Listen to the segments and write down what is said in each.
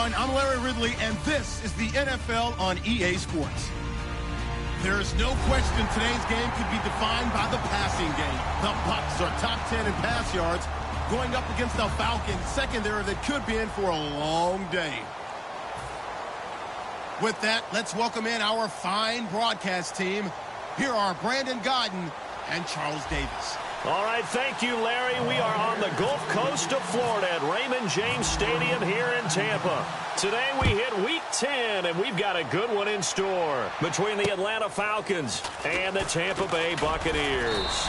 everyone. I'm Larry Ridley, and this is the NFL on EA Sports. There is no question today's game could be defined by the passing game. The Bucs are top 10 in pass yards, going up against the Falcons secondary that could be in for a long day. With that, let's welcome in our fine broadcast team. Here are Brandon Godden and Charles Davis. All right, thank you, Larry. We are on the Gulf Coast of Florida at Raymond James Stadium here in Tampa. Today we hit Week 10, and we've got a good one in store between the Atlanta Falcons and the Tampa Bay Buccaneers.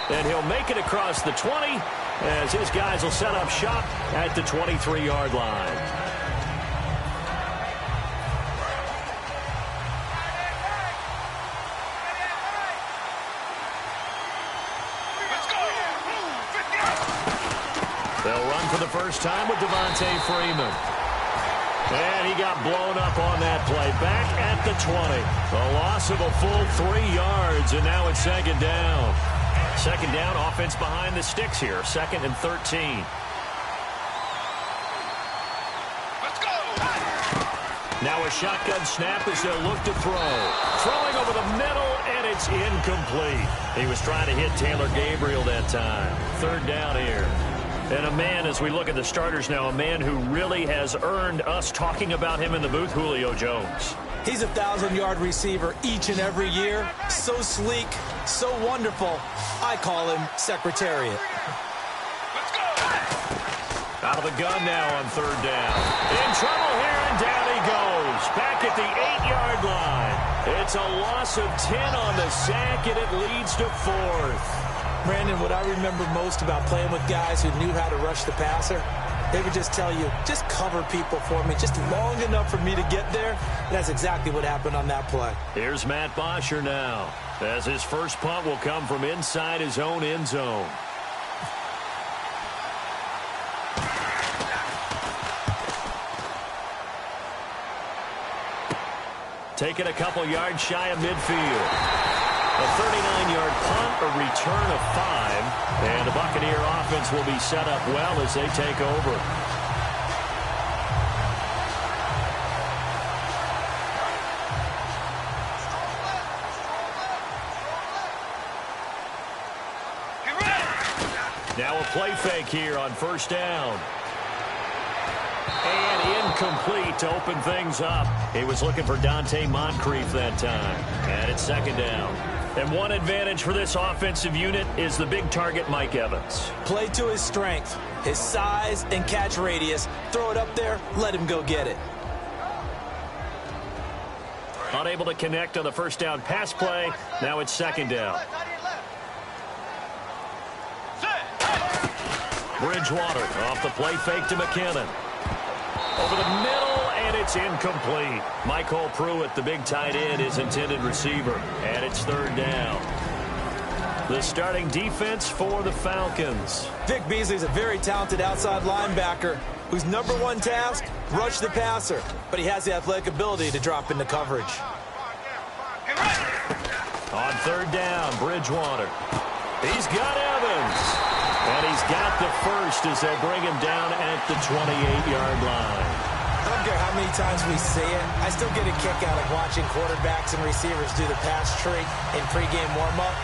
And he'll make it across the 20 as his guys will set up shop at the 23-yard line. They'll run for the first time with Devontae Freeman. And he got blown up on that play. Back at the 20. A loss of a full 3 yards, and now it's second down. Second down, offense behind the sticks here. 2nd and 13. Let's go! Now a shotgun snap as they'll look to throw. Throwing over the middle, and it's incomplete. He was trying to hit Taylor Gabriel that time. Third down here. And a man, as we look at the starters now, a man who really has earned us talking about him in the booth, Julio Jones. He's a 1,000-yard receiver each and every year. So sleek, so wonderful. I call him Secretariat. Let's go! Out of the gun now on third down. In trouble here, and down he goes. Back at the 8-yard line. It's a loss of 10 on the sack, and it leads to 4th. Brandon, what I remember most about playing with guys who knew how to rush the passer, they would just tell you, just cover people for me, just long enough for me to get there. And that's exactly what happened on that play. Here's Matt Bosher now, as his first punt will come from inside his own end zone. Taking a couple yards shy of midfield. A 39-yard punt, a return of 5, and the Buccaneer offense will be set up well as they take over. Now a play fake here on first down. And incomplete to open things up. He was looking for Dante Moncrief that time. And it's second down. And one advantage for this offensive unit is the big target, Mike Evans. Play to his strength, his size and catch radius. Throw it up there, let him go get it. Unable to connect on the first down pass play. Now it's second down. Bridgewater off the play fake to McKinnon. Over the middle, and it's incomplete. Michael Pruitt, the big tight end, is intended receiver. And it's third down. The starting defense for the Falcons. Vic Beasley's a very talented outside linebacker whose number one task, rush the passer. But he has the athletic ability to drop into coverage. On third down, Bridgewater. He's got Evans. And he's got the first as they bring him down at the 28-yard line. I don't care how many times we see it. I still get a kick out of watching quarterbacks and receivers do the pass tree in pregame warm-up.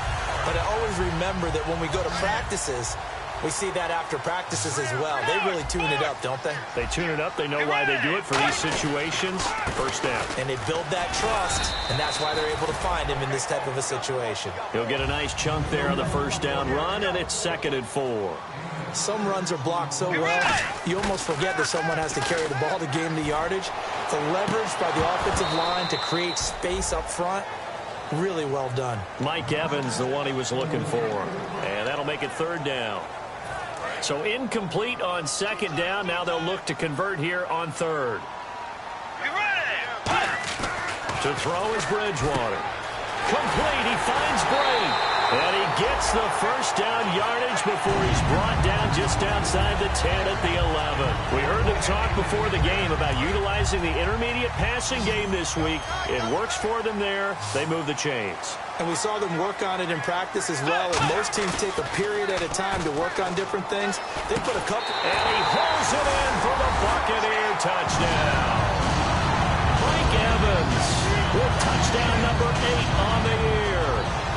But I always remember that when we go to practices, we see that after practices as well. They really tune it up, don't they? They tune it up. They know why they do it for these situations. First down. And they build that trust, and that's why they're able to find him in this type of a situation. He'll get a nice chunk there on the first down run, and it's 2nd and 4. Some runs are blocked so well, you almost forget that someone has to carry the ball to gain the yardage. The leverage by the offensive line to create space up front, really well done. Mike Evans, the one he was looking for. And that'll make it third down. So incomplete on second down. Now they'll look to convert here on third. To throw is Bridgewater. Complete. He finds Bray. And he gets the first down yardage before he's brought down just outside the 10 at the 11. We heard them talk before the game about utilizing the intermediate passing game this week. It works for them there. They move the chains. And we saw them work on it in practice as well. And most teams take a period at a time to work on different things. They put a couple. And he pulls it in for the Buccaneer touchdown. Mike Evans with touchdown number 8 on the year.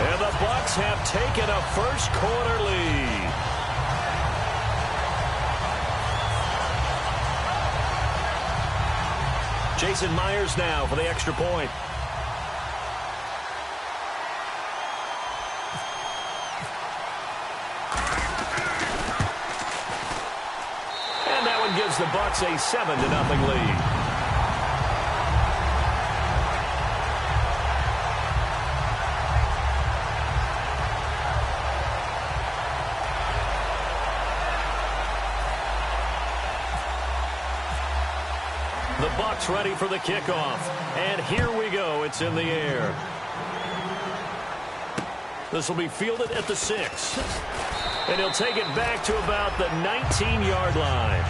And the Bucs have taken a first quarter lead. Jason Myers now for the extra point. And that one gives the Bucs a 7-0 lead. The Bucs ready for the kickoff. And here we go. It's in the air. This will be fielded at the 6. And he'll take it back to about the 19-yard line.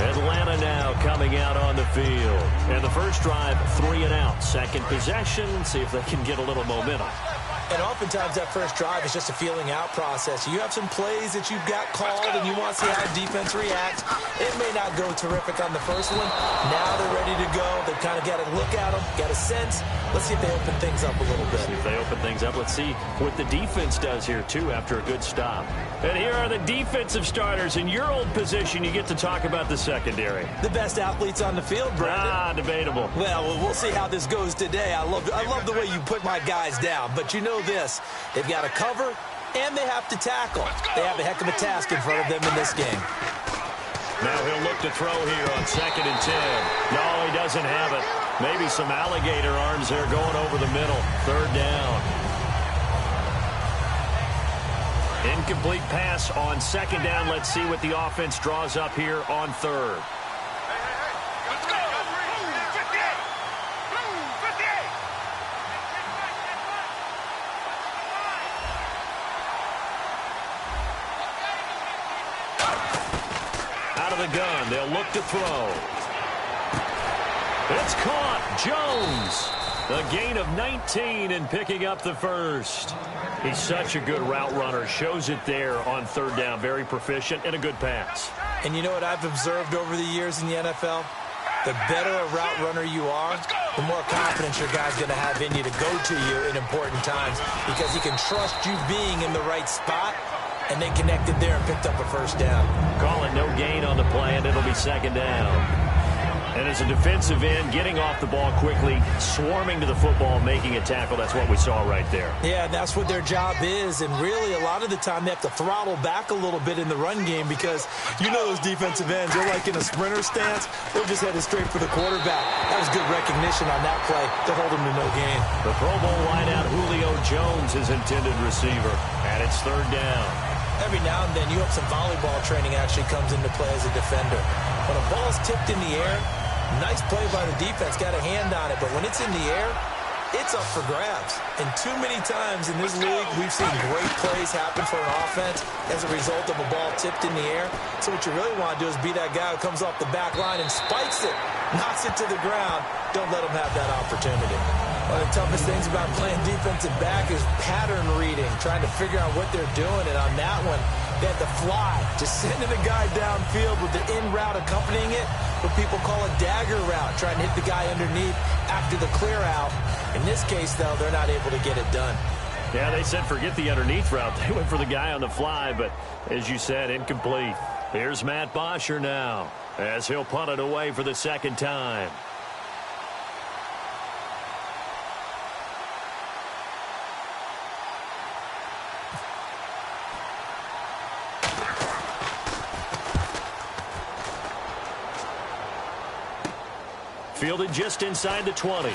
Atlanta now coming out on the field. And the first drive, 3 and out. Second possession. See if they can get a little momentum. And oftentimes that first drive is just a feeling out process. You have some plays that you've got called and you want to see how defense reacts. It may not go terrific on the first one. Now they're ready to go. They've kind of got to look at them, got a sense. Let's see if they open things up a little bit. See if they open things up. Let's see what the defense does here, too, after a good stop. And here are the defensive starters. In your old position, you get to talk about the secondary. The best athletes on the field, Brandon. Debatable. Well, we'll see how this goes today. I love the way you put my guys down. But you know this. They've got to cover, and they have to tackle. They have a heck of a task in front of them in this game. Now he'll look to throw here on 2nd and 10. No, he doesn't have it. Maybe some alligator arms there going over the middle. 3rd down. Incomplete pass on 2nd down. Let's see what the offense draws up here on 3rd. Let's go. 58. 58. Out of the gun, they'll look to throw. It's caught. Jones. A gain of 19 and picking up the first. He's such a good route runner. Shows it there on 3rd down. Very proficient and a good pass. And you know what I've observed over the years in the NFL? The better a route runner you are, the more confidence your guy's going to have in you to go to you in important times because he can trust you being in the right spot. And they connected there and picked up a first down. Call it no gain on the play, and it'll be 2nd down. And as a defensive end, getting off the ball quickly, swarming to the football, making a tackle, that's what we saw right there. Yeah, and that's what their job is. And really, a lot of the time, they have to throttle back a little bit in the run game because you know those defensive ends, they're like in a sprinter stance. They're just headed straight for the quarterback. That was good recognition on that play to hold him to no gain. The Pro Bowl wideout Julio Jones, his intended receiver, and it's 3rd down. Every now and then, you have some volleyball training actually comes into play as a defender. When a ball's tipped in the air, nice play by the defense, got a hand on it. But when it's in the air, it's up for grabs. And too many times in this league, we've seen great plays happen for an offense as a result of a ball tipped in the air. So what you really want to do is be that guy who comes off the back line and spikes it, knocks it to the ground. Don't let him have that opportunity. One of the toughest things about playing defensive back is pattern reading, trying to figure out what they're doing. And on that one, they had to fly, just sending a guy downfield with the in route accompanying it, what people call a dagger route, trying to hit the guy underneath after the clear out. In this case, though, they're not able to get it done. Yeah, they said forget the underneath route. They went for the guy on the fly, but as you said, incomplete. Here's Matt Bosher now as he'll punt it away for the 2nd time. Fielded just inside the 20.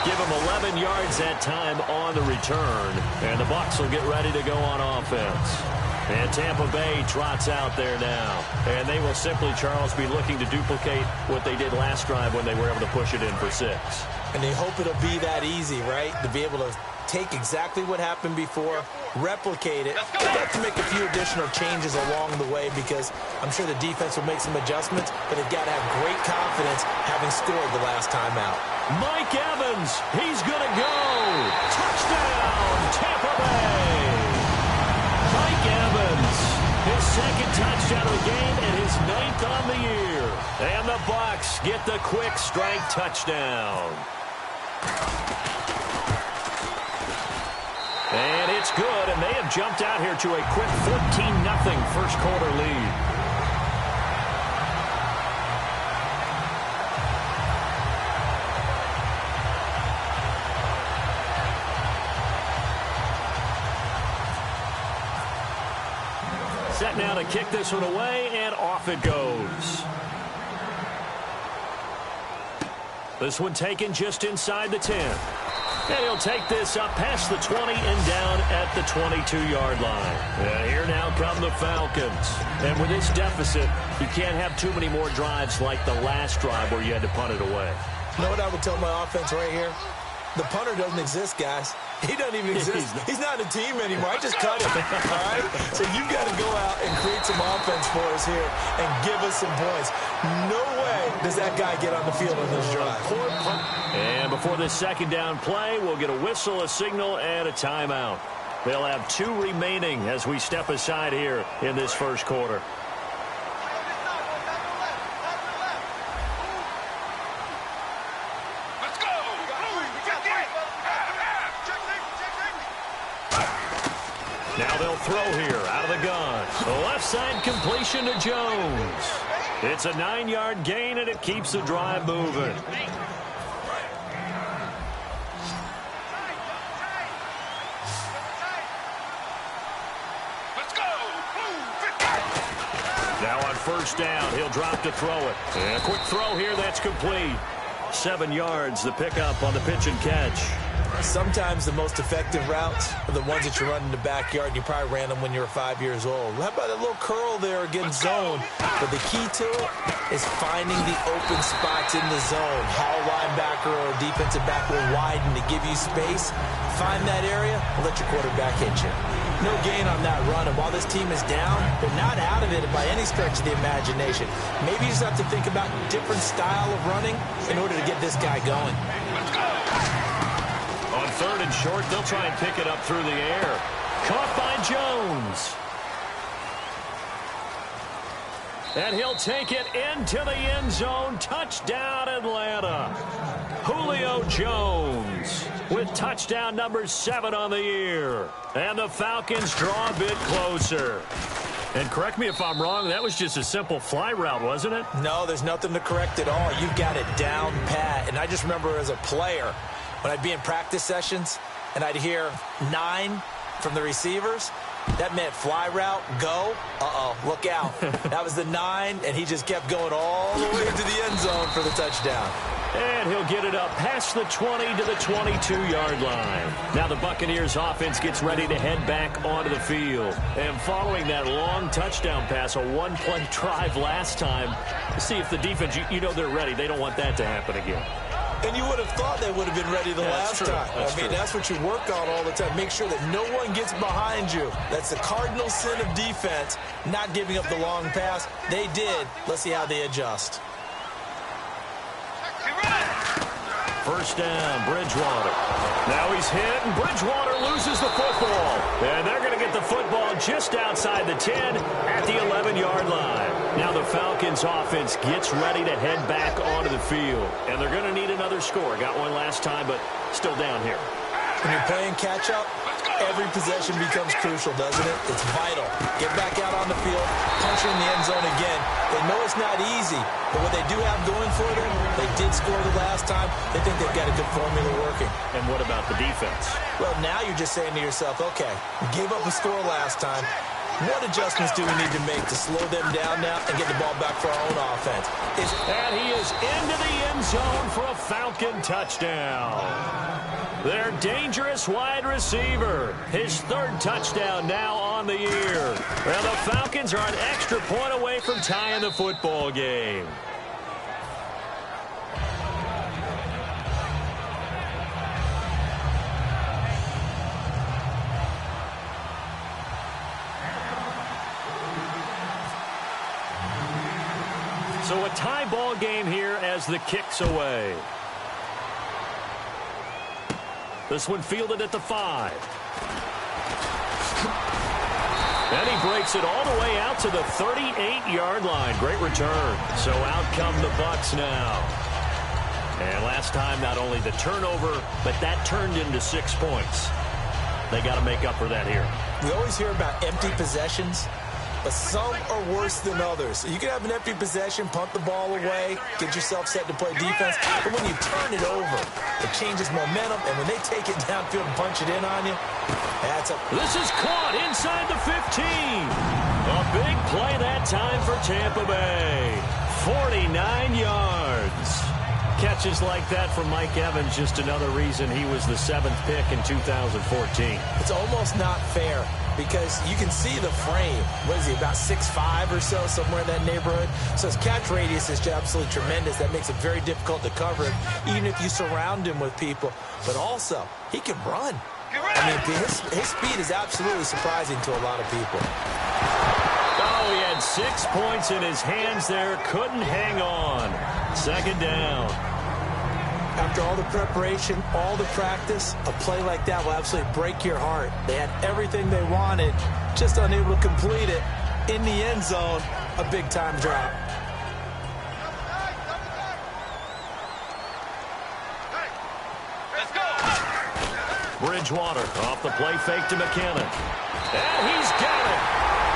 Give him 11 yards that time on the return. And the Bucs will get ready to go on offense. And Tampa Bay trots out there now. And they will simply, Charles, be looking to duplicate what they did last drive when they were able to push it in for 6. And they hope it'll be that easy, right? To be able to take exactly what happened before, replicate it. They have to make a few additional changes along the way because I'm sure the defense will make some adjustments, but they've got to have great confidence having scored the last time out. Mike Evans, he's going to go. Touchdown, Tampa Bay. Mike Evans, his second touchdown of the game and his 9th on the year. And the Bucs get the quick strike touchdown. And it's good, and they have jumped out here to a quick 14-0 first quarter lead. Set now to kick this one away, and off it goes. This one taken just inside the 10. And he'll take this up past the 20 and down at the 22-yard line. And here now come the Falcons. And with this deficit, you can't have too many more drives like the last drive where you had to punt it away. You know what I would tell my offense right here? The punter doesn't exist, guys. He doesn't even exist. He's not a team anymore. I just cut him, all right? So you've got to go out and create some offense for us here and give us some points. No way does that guy get on the field on this drive. And before this second down play, we'll get a whistle, a signal, and a timeout. They'll have 2 remaining as we step aside here in this first quarter. Now they'll throw here out of the gun. The left side completion to Jones. It's a 9-yard gain, and it keeps the drive moving. Now on first down, he'll drop to throw it. And a quick throw here, that's complete. 7 yards, the pickup on the pitch and catch. Sometimes the most effective routes are the ones that you run in the backyard. You probably ran them when you were 5 years old. How about that little curl there against zone? But the key to it is finding the open spots in the zone. How a linebacker or a defensive back will widen to give you space. Find that area and let your quarterback hit you. No gain on that run. And while this team is down, they're not out of it by any stretch of the imagination. Maybe you just have to think about different style of running in order to get this guy going. On 3rd and short, they'll try and pick it up through the air. Caught by Jones. And he'll take it into the end zone. Touchdown, Atlanta. Julio Jones with touchdown number 7 on the year. And the Falcons draw a bit closer. And correct me if I'm wrong, that was just a simple fly route, wasn't it? No, there's nothing to correct at all. You've got it down pat. And I just remember as a player, when I'd be in practice sessions and I'd hear 9 from the receivers, that meant fly route, go, look out. That was the 9, and he just kept going all the way to the end zone for the touchdown. And he'll get it up past the 20 to the 22-yard line. Now the Buccaneers offense gets ready to head back onto the field. And following that long touchdown pass, a one-play drive last time, to see if the defense, you know they're ready. They don't want that to happen again. And you would have thought they would have been ready the last time. That's what you work on all the time. Make sure that no one gets behind you. That's the cardinal sin of defense, not giving up the long pass. They did. Let's see how they adjust. First down, Bridgewater. Now he's hit, and Bridgewater loses the football. And they're going to get the football just outside the 10 at the 11-yard line. Now the Falcons offense gets ready to head back onto the field. And they're going to need another score. Got one last time, but still down here. When you're playing catch-up, every possession becomes crucial, doesn't it? It's vital. Get back out on the field, punch in the end zone again. They know it's not easy, but what they do have going for them, they did score the last time. They think they've got a good formula working. And what about the defense? Well, now you're just saying to yourself, okay, we gave up a score last time. What adjustments do we need to make to slow them down now and get the ball back for our own offense? And he is into the end zone for a Falcon touchdown. Their dangerous wide receiver. His 3rd touchdown now on the year. Well, the Falcons are an extra point away from tying the football game. tie ball game here as the kick's away. This one fielded at the 5. And he breaks it all the way out to the 38-yard line. Great return. So out come the Bucs now. And last time, not only the turnover, but that turned into 6 points. They got to make up for that here. We always hear about empty possessions, but some are worse than others. You can have an empty possession, punt the ball away, get yourself set to play defense, but when you turn it over, it changes momentum, and when they take it downfield and punch it in on you, that's a... This is caught inside the 15. A big play that time for Tampa Bay. 49 yards. Catches like that from Mike Evans, just another reason he was the 7th pick in 2014. It's almost not fair because you can see the frame. What is he, about 6'5" or so, somewhere in that neighborhood? So his catch radius is absolutely tremendous. That makes it very difficult to cover him, even if you surround him with people. But also, he can run. I mean, his speed is absolutely surprising to a lot of people. Oh, he had 6 points in his hands there. Couldn't hang on. 2nd down. After all the preparation, all the practice, a play like that will absolutely break your heart. They had everything they wanted, just unable to complete it. In the end zone, a big-time drop. Let's go. Bridgewater off the play fake to McKinnon. And he's got it.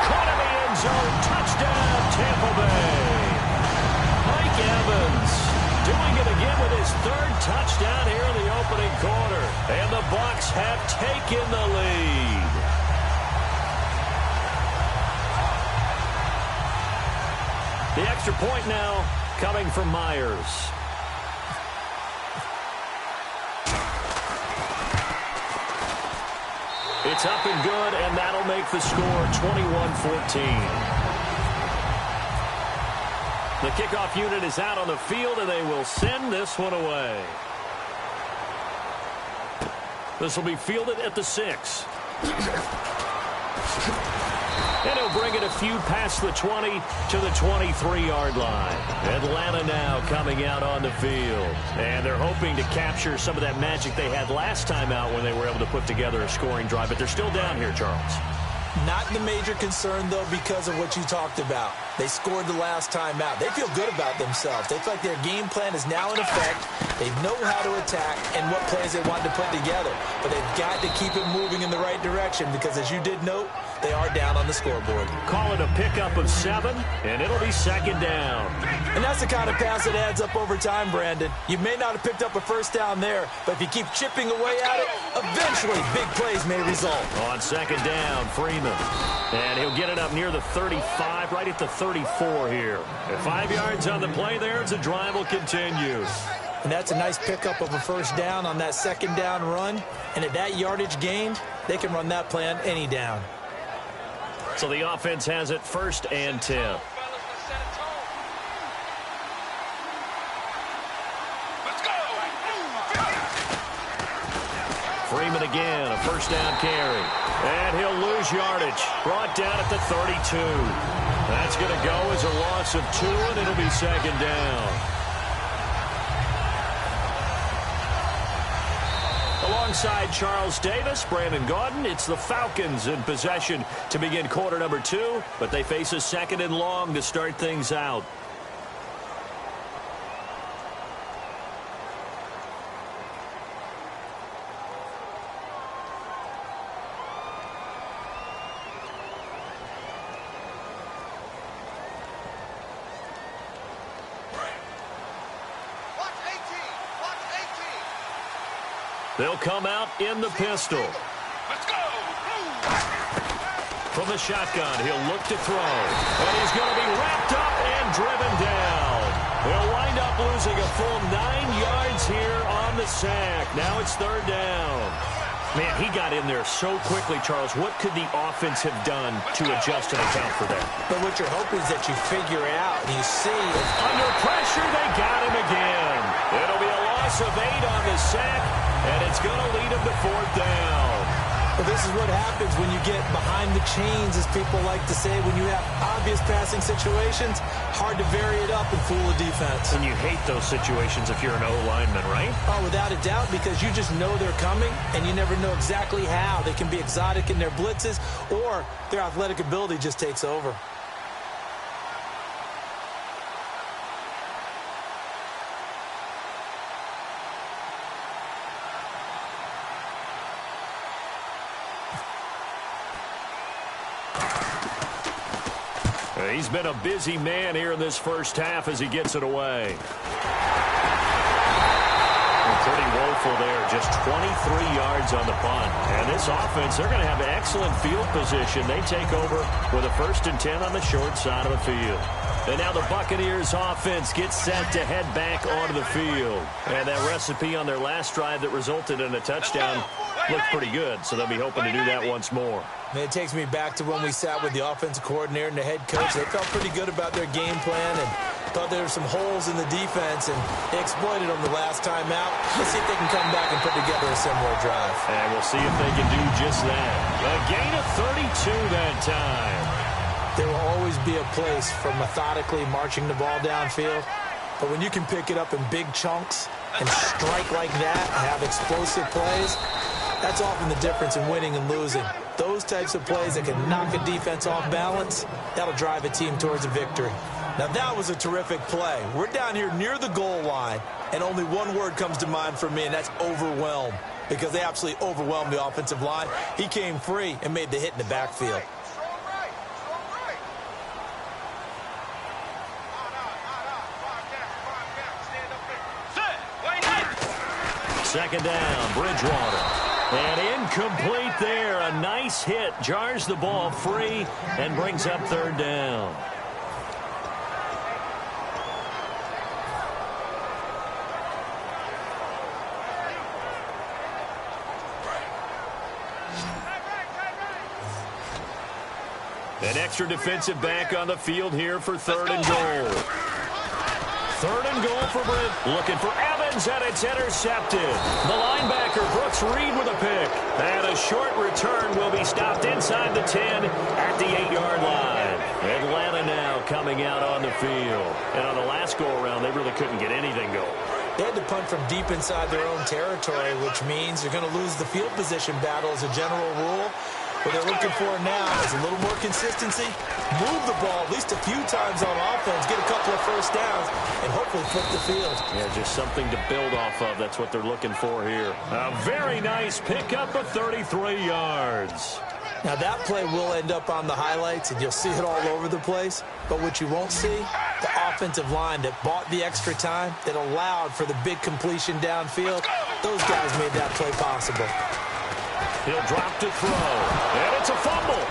Caught in the end zone. Touchdown, Tampa Bay. Mike Evans doing it again with his 3rd touchdown here in the opening quarter. And the Bucs have taken the lead. The extra point now coming from Myers. It's up and good, and that'll make the score 21-14. The kickoff unit is out on the field, and they will send this one away. This will be fielded at the 6. And he'll bring it a few past the 20 to the 23-yard line. Atlanta now coming out on the field. And they're hoping to capture some of that magic they had last time out when they were able to put together a scoring drive. But they're still down here, Charles. Not the major concern, though, because of what you talked about. They scored the last time out. They feel good about themselves. They feel like their game plan is now in effect. They know how to attack and what plays they want to put together. But they've got to keep it moving in the right direction because, as you did note, they are down on the scoreboard. Call it a pickup of 7, and it'll be 2nd down. And that's the kind of pass that adds up over time, Brandon. You may not have picked up a first down there, but if you keep chipping away at it, eventually big plays may result. On 2nd down, Freeman. And he'll get it up near the 35, right at the 34 here. At 5 yards on the play there, as the drive will continue. And that's a nice pickup of a first down on that 2nd down run. And at that yardage gained, they can run that play on any down. So the offense has it 1st and 10. Freeman again, a 1st down carry. And he'll lose yardage. Brought down at the 32. That's going to go as a loss of 2, and it'll be 2nd down. Alongside Charles Davis, Brandon Gaudin, it's the Falcons in possession to begin quarter number 2, but they face a 2nd and long to start things out. They'll come out in the pistol. Let's go. From the shotgun, he'll look to throw. And he's going to be wrapped up and driven down. They'll wind up losing a full 9 yards here on the sack. Now it's 3rd down. Man, he got in there so quickly, Charles. What could the offense have done to adjust and account for that? But what you're hoping is that you figure out and you see. Under pressure, they got him again. It'll be a loss of 8 on the sack, and it's going to lead him to 4th down. Well, this is what happens when you get behind the chains, as people like to say. When you have obvious passing situations, hard to vary it up and fool a defense. And you hate those situations if you're an O-lineman, right? Oh, without a doubt, because you just know they're coming, and you never know exactly how. They can be exotic in their blitzes, or their athletic ability just takes over. He's been a busy man here in this first half as he gets it away. Pretty woeful there, just 23 yards on the punt. And this offense, they're going to have excellent field position. They take over with a 1st and 10 on the short side of the field. And now the Buccaneers offense gets set to head back onto the field. And that recipe on their last drive that resulted in a touchdown looked pretty good, so they'll be hoping to do that once more. It takes me back to when we sat with the offensive coordinator and the head coach. They felt pretty good about their game plan and thought there were some holes in the defense, and they exploited them the last time out. Let's see if they can come back and put together a similar drive. And we'll see if they can do just that. A gain of 32 that time. There will always be a place for methodically marching the ball downfield, but when you can pick it up in big chunks and strike like that and have explosive plays, that's often the difference in winning and losing. Those types of plays that can knock a defense off balance, that'll drive a team towards a victory. Now, that was a terrific play. We're down here near the goal line, and only one word comes to mind for me, and that's overwhelmed, because they absolutely overwhelmed the offensive line. He came free and made the hit in the backfield. Second down, Bridgewater. And incomplete there. A nice hit. Jars the ball free and brings up 3rd down. An extra defensive back on the field here for 3rd and goal. 3rd and goal for Britt. Looking for Evans, and it's intercepted. The linebacker, Brooks Reed, with a pick. And a short return will be stopped inside the 10 at the 8-yard line. Atlanta now coming out on the field. And on the last go-around, they really couldn't get anything going. They had to punt from deep inside their own territory, which means they're going to lose the field position battle as a general rule. What they're looking for now is a little more consistency, move the ball at least a few times on offense, get a couple of first downs, and hopefully flip the field. Yeah, just something to build off of. That's what they're looking for here. A very nice pickup of 33 yards. Now, that play will end up on the highlights, and you'll see it all over the place. But what you won't see, the offensive line that bought the extra time, that allowed for the big completion downfield, those guys made that play possible. He'll drop to throw, and it's a fumble.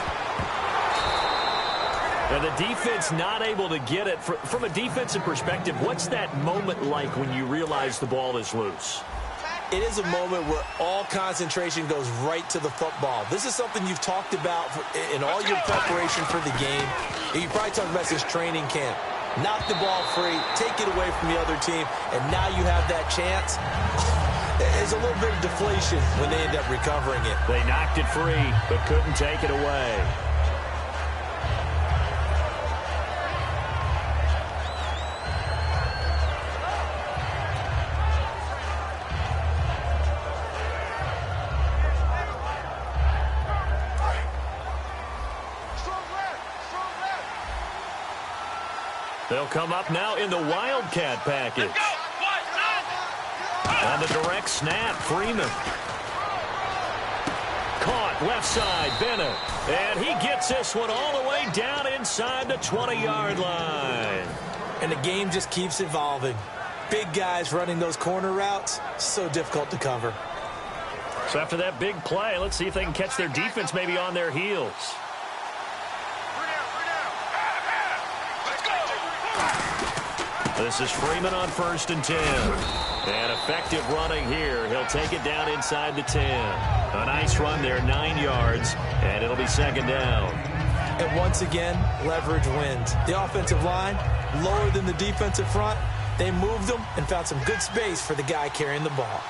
And the defense not able to get it. From a defensive perspective, what's that moment like when you realize the ball is loose? It is a moment where all concentration goes right to the football. This is something you've talked about in all your preparation for the game. You probably talked about this training camp. Knock the ball free, take it away from the other team, and now you have that chance. There's a little bit of deflation when they end up recovering it. They knocked it free, but couldn't take it away. They'll come up now in the Wildcat package. On the direct snap, Freeman. Caught left side, Bennett. And he gets this one all the way down inside the 20-yard line. And the game just keeps evolving. Big guys running those corner routes, so difficult to cover. So after that big play, let's see if they can catch their defense maybe on their heels. This is Freeman on 1st and 10. And effective running here. He'll take it down inside the 10. A nice run there, 9 yards, and it'll be 2nd down. And once again, leverage wins. The offensive line, lower than the defensive front. They moved them and found some good space for the guy carrying the ball.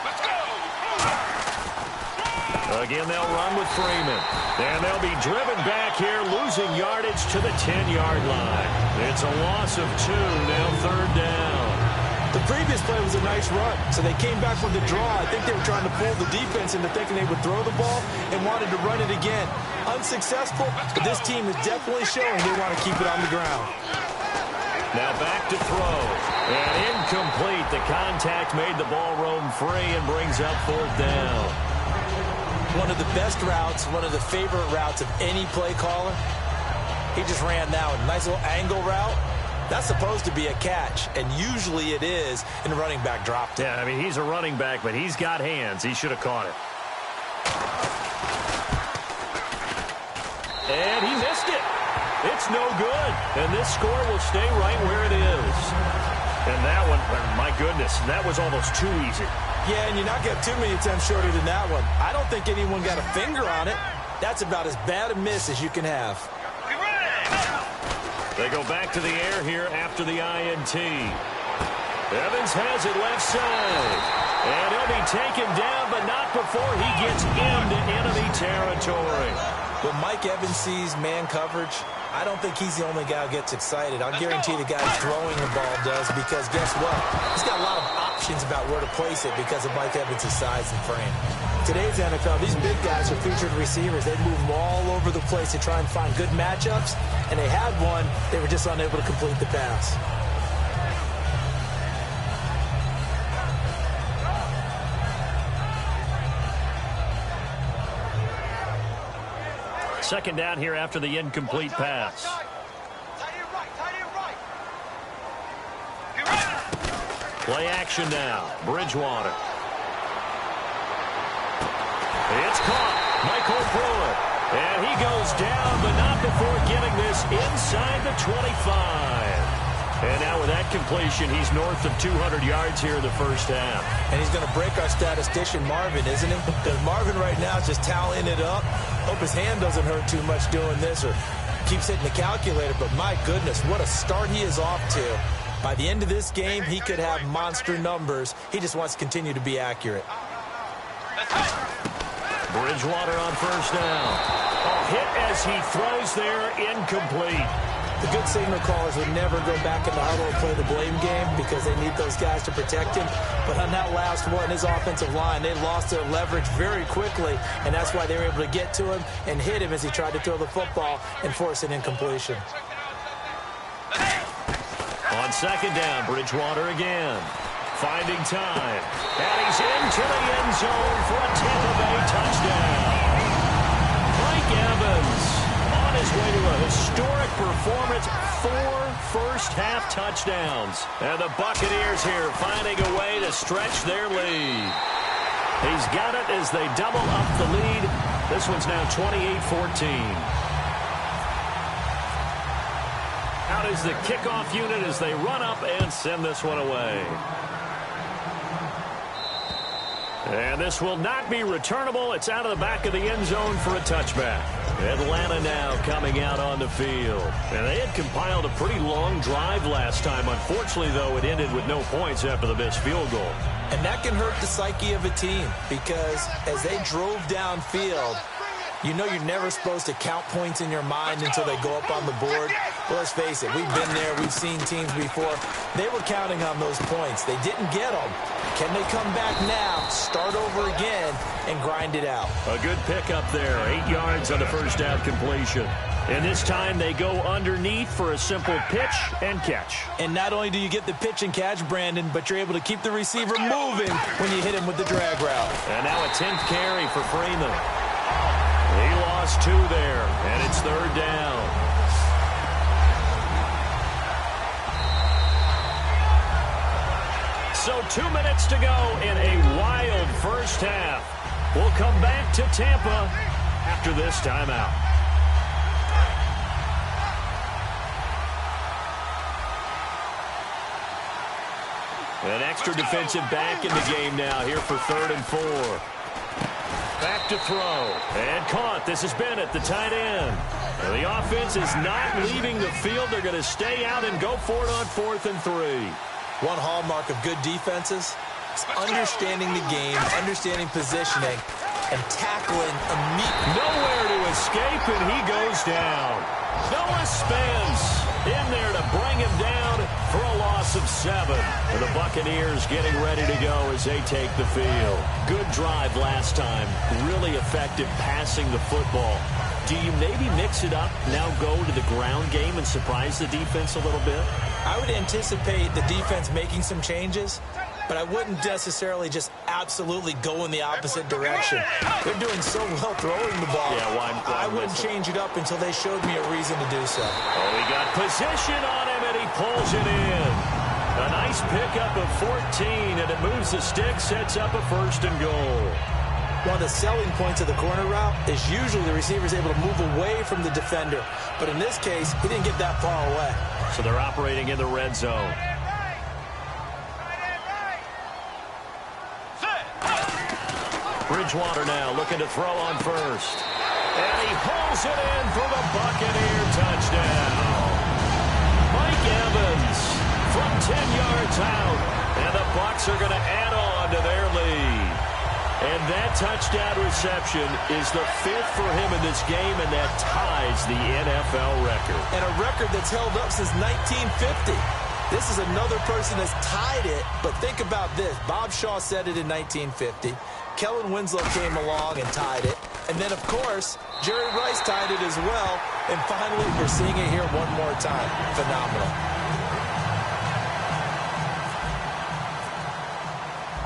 Let's go! Again, they'll run with Freeman. And they'll be driven back here, losing yardage to the 10-yard line. It's a loss of 2, now 3rd down. The previous play was a nice run, so they came back with the draw. I think they were trying to pull the defense into thinking they would throw the ball and wanted to run it again. Unsuccessful, but this team is definitely showing they want to keep it on the ground. Now back to throw. And incomplete. The contact made the ball roam free and brings up 4th down. One of the best routes, one of the favorite routes of any play caller. He just ran that one. Nice little angle route. That's supposed to be a catch, and usually it is, and the running back dropped it. Yeah, I mean, he's a running back, but he's got hands. He should have caught it. And he missed it. It's no good. And this score will stay right where it is. And that one, my goodness, that was almost too easy. Yeah, and you not get too many attempts shorter than that one. I don't think anyone got a finger on it. That's about as bad a miss as you can have. They go back to the air here after the INT. Evans has it left side. And he'll be taken down, but not before he gets into enemy territory. When Mike Evans sees man coverage, I don't think he's the only guy who gets excited. I'll guarantee the guy throwing the ball does, because guess what? He's got a lot of options about where to place it because of Mike Evans' size and frame. Today's NFL, these big guys are featured receivers. They move them all over the place to try and find good matchups, and they had one. They were just unable to complete the pass. Second down here after the incomplete pass. Play action now. Bridgewater. It's caught. Michael Brewer. And he goes down, but not before getting this inside the 25. And now with that completion, he's north of 200 yards here in the first half. And he's going to break our statistician, Marvin, isn't he? Because Marvin right now is just tallying it up. Hope his hand doesn't hurt too much doing this or keeps hitting the calculator. But my goodness, what a start he is off to. By the end of this game, he could have monster numbers. He just wants to continue to be accurate. Bridgewater on first down. A hit as he throws there, incomplete. The good signal callers would never go back in the huddle and play the blame game because they need those guys to protect him. But on that last one, his offensive line, they lost their leverage very quickly, and that's why they were able to get to him and hit him as he tried to throw the football and force an incompletion. On second down, Bridgewater again. Finding time. And he's into the end zone for a Tampa Bay touchdown. Mike Evans on his way to a historic performance. 4 first-half touchdowns. And the Buccaneers here finding a way to stretch their lead. He's got it as they double up the lead. This one's now 28-14. Out is the kickoff unit as they run up and send this one away. And this will not be returnable. It's out of the back of the end zone for a touchback. Atlanta now coming out on the field. And they had compiled a pretty long drive last time. Unfortunately, though, it ended with no points after the missed field goal. And that can hurt the psyche of a team because as they drove downfield, you know you're never supposed to count points in your mind until they go up on the board. Well, let's face it, we've been there. We've seen teams before. They were counting on those points. They didn't get them. Can they come back now, start over again, and grind it out? A good pickup there. 8 yards on the first down completion. And this time they go underneath for a simple pitch and catch. And not only do you get the pitch and catch, Brandon, but you're able to keep the receiver moving when you hit him with the drag route. And now a 10th carry for Freeman. He lost 2 there, and it's third down. So 2 minutes to go in a wild first half. We'll come back to Tampa after this timeout. An extra defensive back in the game now here for 3rd and 4. Back to throw. And caught. This is Bennett, the tight end. And the offense is not leaving the field. They're going to stay out and go for it on 4th and 3. One hallmark of good defenses is understanding the game, understanding positioning, and tackling immediately. Nowhere to escape, and he goes down. Noah Spence in there to bring him down for a loss of 7. And the Buccaneers getting ready to go as they take the field. Good drive last time. Really effective passing the football. Do you maybe mix it up, now go to the ground game and surprise the defense a little bit? I would anticipate the defense making some changes, but I wouldn't necessarily just absolutely go in the opposite direction. They're doing so well throwing the ball. Yeah, why I wouldn't change it up until they showed me a reason to do so. Oh, he got position on him, and he pulls it in. A nice pickup of 14, and it moves the stick, sets up a 1st and goal. One of the selling points of the corner route is usually the receiver is able to move away from the defender. But in this case, he didn't get that far away. So they're operating in the red zone. Bridgewater now looking to throw on 1st. And he pulls it in for the Buccaneer touchdown. Mike Evans from 10 yards out. And the Bucs are going to add on to their lead. And that touchdown reception is the 5th for him in this game, and that ties the NFL record. And a record that's held up since 1950. This is another person that's tied it, but think about this. Bob Shaw said it in 1950. Kellen Winslow came along and tied it. And then, of course, Jerry Rice tied it as well. And finally, we're seeing it here one more time. Phenomenal.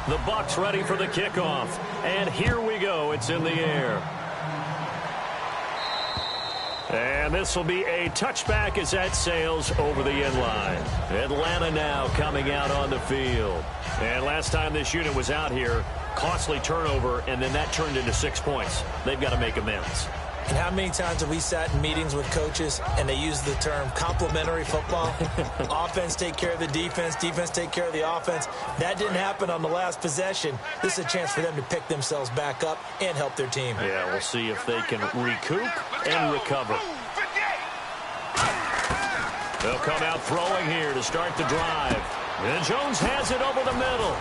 The Bucs ready for the kickoff. And here we go. It's in the air. And this will be a touchback as that sails over the end line. Atlanta now coming out on the field. And last time this unit was out here, costly turnover, and then that turned into 6 points. They've got to make amends. And how many times have we sat in meetings with coaches and they use the term complementary football? Offense take care of the defense, defense take care of the offense. That didn't happen on the last possession. This is a chance for them to pick themselves back up and help their team. Yeah, we'll see if they can recoup and recover. They'll come out throwing here to start the drive. And Jones has it over the middle.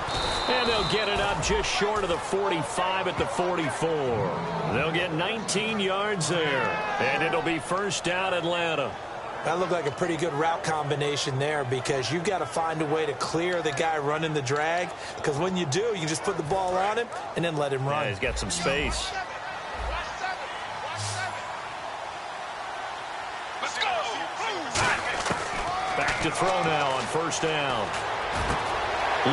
And they'll get it up just short of the 45 at the 44. They'll get 19 yards there. And it'll be 1st down Atlanta. That looked like a pretty good route combination there because you've got to find a way to clear the guy running the drag. Because when you do, you just put the ball on him and then let him run. Yeah, he's got some space. Back to throw now on 1st down.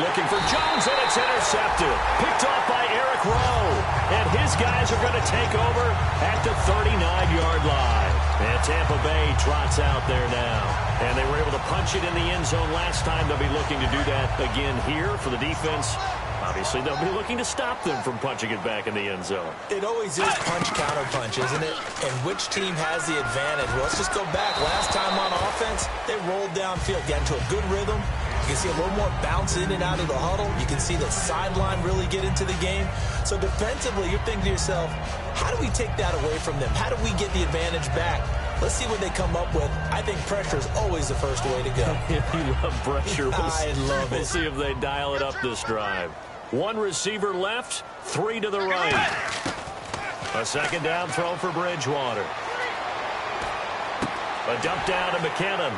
Looking for Jones, and it's intercepted. Picked off by Eric Rowe. And his guys are going to take over at the 39-yard line. And Tampa Bay trots out there now. And they were able to punch it in the end zone last time. They'll be looking to do that again here for the defense. Obviously, they'll be looking to stop them from punching it back in the end zone. It always is punch-counter-punch, isn't it? And which team has the advantage? Well, let's just go back. Last time on offense, they rolled downfield, got into a good rhythm. You can see a little more bounce in and out of the huddle. You can see the sideline really get into the game. So defensively, you're thinking to yourself, how do we take that away from them? How do we get the advantage back? Let's see what they come up with. I think pressure is always the first way to go. You love pressure. I love it. We'll see if they dial it up this drive. 1 receiver left, 3 to the right. A 2nd down throw for Bridgewater. A dump down to McKinnon.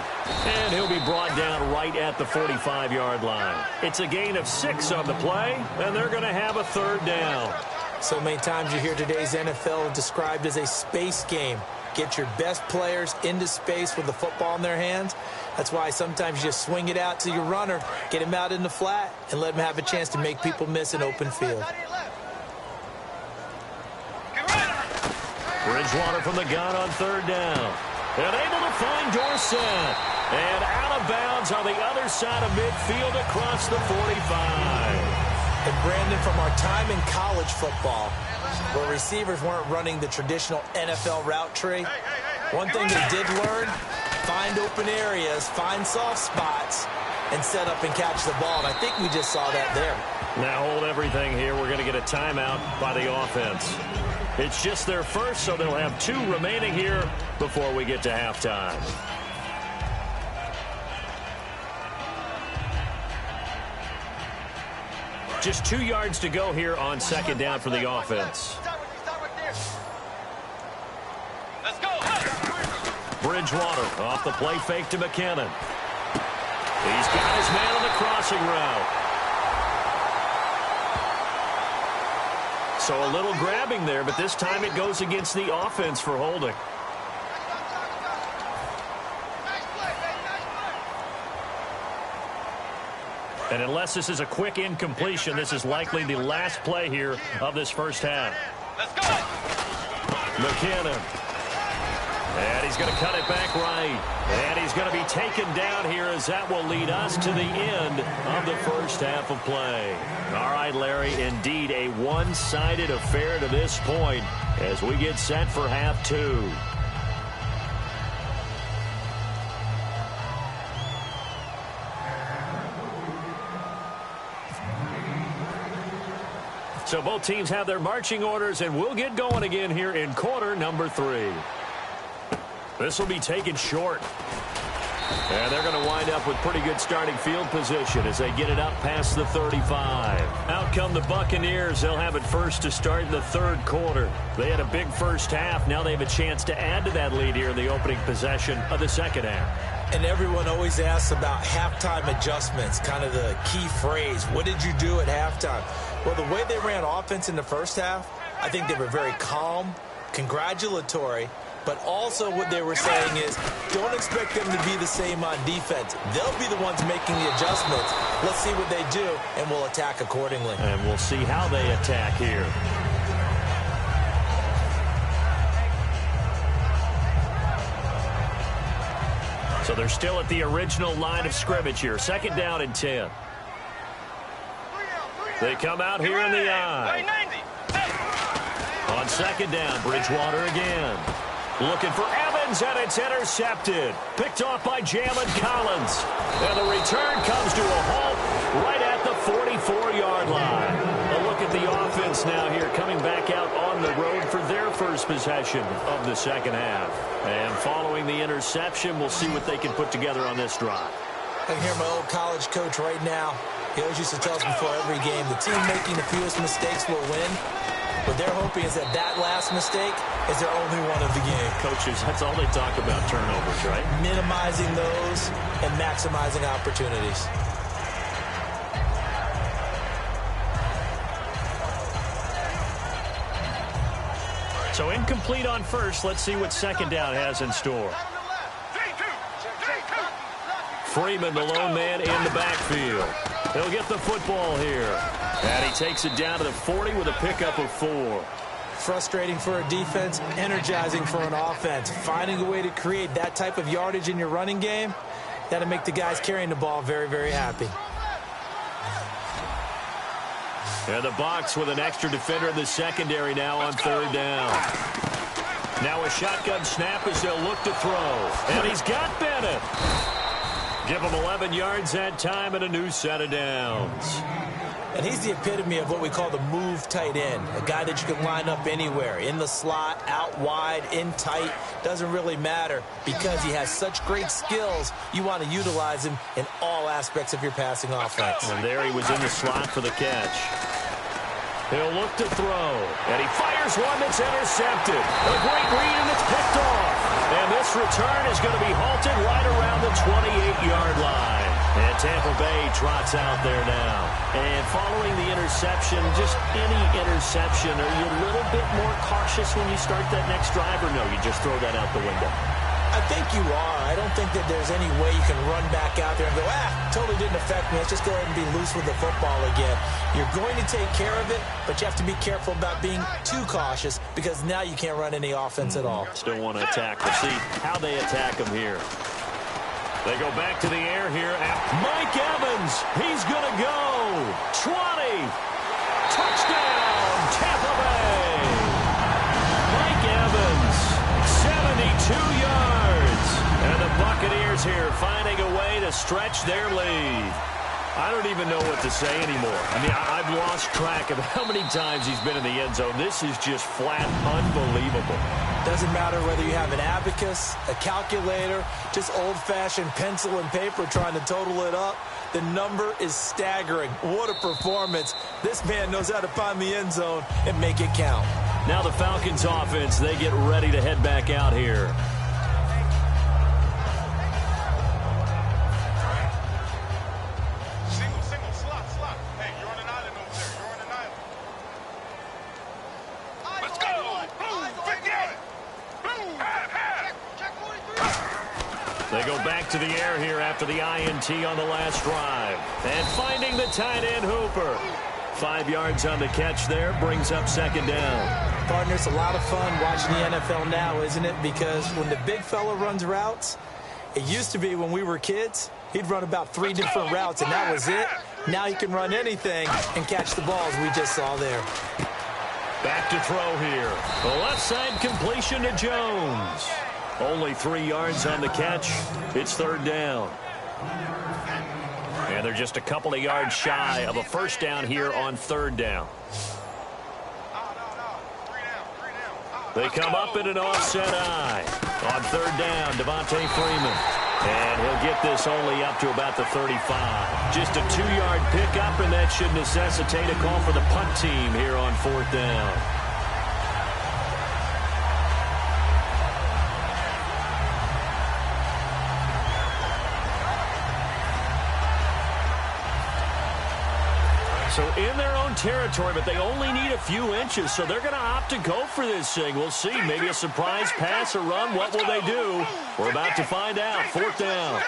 And he'll be brought down right at the 45-yard line. It's a gain of 6 on the play, and they're going to have a 3rd down. So many times you hear today's NFL described as a space game. Get your best players into space with the football in their hands. That's why sometimes you just swing it out to your runner, get him out in the flat, and let him have a chance to make people miss an open field. Bridgewater from the gun on 3rd down. And able to find Dorsett. And out of bounds on the other side of midfield across the 45. And Brandon, from our time in college football, where receivers weren't running the traditional NFL route tree, one thing they did learn, find open areas, find soft spots, and set up and catch the ball. And I think we just saw that there. Now hold everything here. We're going to get a timeout by the offense. It's just their first, so they'll have 2 remaining here before we get to halftime. Just 2 yards to go here on 2nd down for the offense. Bridgewater off the play fake to McKinnon. He's got his man on the crossing route. So a little grabbing there, but this time it goes against the offense for holding. And unless this is a quick incompletion, this is likely the last play here of this first half. Let's go. McKinnon. And he's going to cut it back right. And he's going to be taken down here as that will lead us to the end of the first half of play. All right, Larry, indeed a one-sided affair to this point as we get set for half two. So both teams have their marching orders, and we'll get going again here in quarter number 3. This will be taken short. And they're going to wind up with pretty good starting field position as they get it up past the 35. Out come the Buccaneers. They'll have it first to start in the third quarter. They had a big first half. Now they have a chance to add to that lead here in the opening possession of the second half. And everyone always asks about halftime adjustments, kind of the key phrase. What did you do at halftime? Well, the way they ran offense in the first half, I think they were very calm, congratulatory, but also what they were saying is don't expect them to be the same on defense. They'll be the ones making the adjustments. Let's see what they do, and we'll attack accordingly. And we'll see how they attack here. So they're still at the original line of scrimmage here. Second down and 10. They come out here in the eye. On second down, Bridgewater again. Looking for Evans, and it's intercepted. Picked off by Jalen Collins. And the return comes to a halt right at the 44-yard line. A look at the offense now here, coming back out on the road for their first possession of the second half. And following the interception, we'll see what they can put together on this drive. I can hear my old college coach right now. He always used to tell us before every game, the team making the fewest mistakes will win. What they're hoping is that that last mistake is their only one of the game. Coaches, that's all they talk about, turnovers, right? Minimizing those and maximizing opportunities. So incomplete on first. Let's see what second down has in store. Freeman, the lone man in the backfield. He'll get the football here. And he takes it down to the 40 with a pickup of 4. Frustrating for a defense, energizing for an offense. Finding a way to create that type of yardage in your running game, that'll make the guys carrying the ball very, very happy. And the Bucs with an extra defender in the secondary now on third down. Now a shotgun snap as they'll look to throw. And he's got Bennett. Give him 11 yards that time and a new set of downs. And he's the epitome of what we call the move tight end. A guy that you can line up anywhere. In the slot, out wide, in tight. Doesn't really matter because he has such great skills. You want to utilize him in all aspects of your passing offense. And there he was in the slot for the catch. He'll look to throw. And he fires one that's intercepted. A great read, and it's picked off. And this return is going to be halted right around the 28-yard line. And Tampa Bay trots out there now. And following the interception, just any interception, are you a little bit more cautious when you start that next drive, or no, you just throw that out the window? I think you are. I don't think that there's any way you can run back out there and go, totally didn't affect me. Let's just go ahead and be loose with the football again. You're going to take care of it, but you have to be careful about being too cautious because now you can't run any offense at all. Still want to attack. We'll see how they attack them here. They go back to the air here. Mike Evans, he's going to go. 20. Touchdown, Tampa Bay. Mike Evans, 72 yards. And the Buccaneers here finding a way to stretch their lead. I don't even know what to say anymore. I mean, I've lost track of how many times he's been in the end zone. This is just flat unbelievable. Doesn't matter whether you have an abacus, a calculator, just old-fashioned pencil and paper trying to total it up. The number is staggering. What a performance. This man knows how to find the end zone and make it count. Now the Falcons offense, they get ready to head back out here. back to the air here after the INT on the last drive. And finding the tight end Hooper. 5 yards on the catch there, brings up second down. Partner, it's a lot of fun watching the NFL now, isn't it? Because when the big fella runs routes, it used to be when we were kids, he'd run about 3 different routes, and that was it. Now he can run anything and catch the balls we just saw there. Back to throw here. The left side completion to Jones. Only 3 yards on the catch. It's third down. And they're just a couple of yards shy of a first down here on third down. They come up in an offset eye. On third down, Devontae Freeman. And he'll get this only up to about the 35. Just a 2-yard pickup, and that should necessitate a call for the punt team here on fourth down. So in their own territory, but they only need a few inches, so they're going to opt to go for this thing. We'll see. Maybe a surprise pass or run. What will they do? We're about to find out. Fourth down.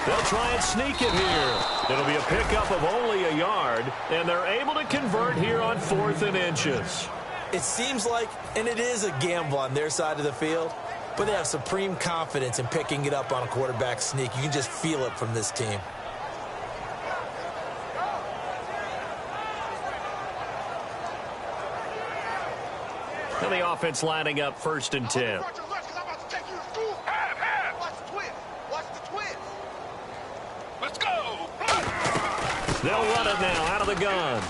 They'll try and sneak it here. It'll be a pickup of only a yard, and they're able to convert here on 4th and inches. It seems like, and it is a gamble on their side of the field, but they have supreme confidence in picking it up on a quarterback sneak. You can just feel it from this team. And the offense lining up 1st and 10. Let's go. They'll run it now out of the gun.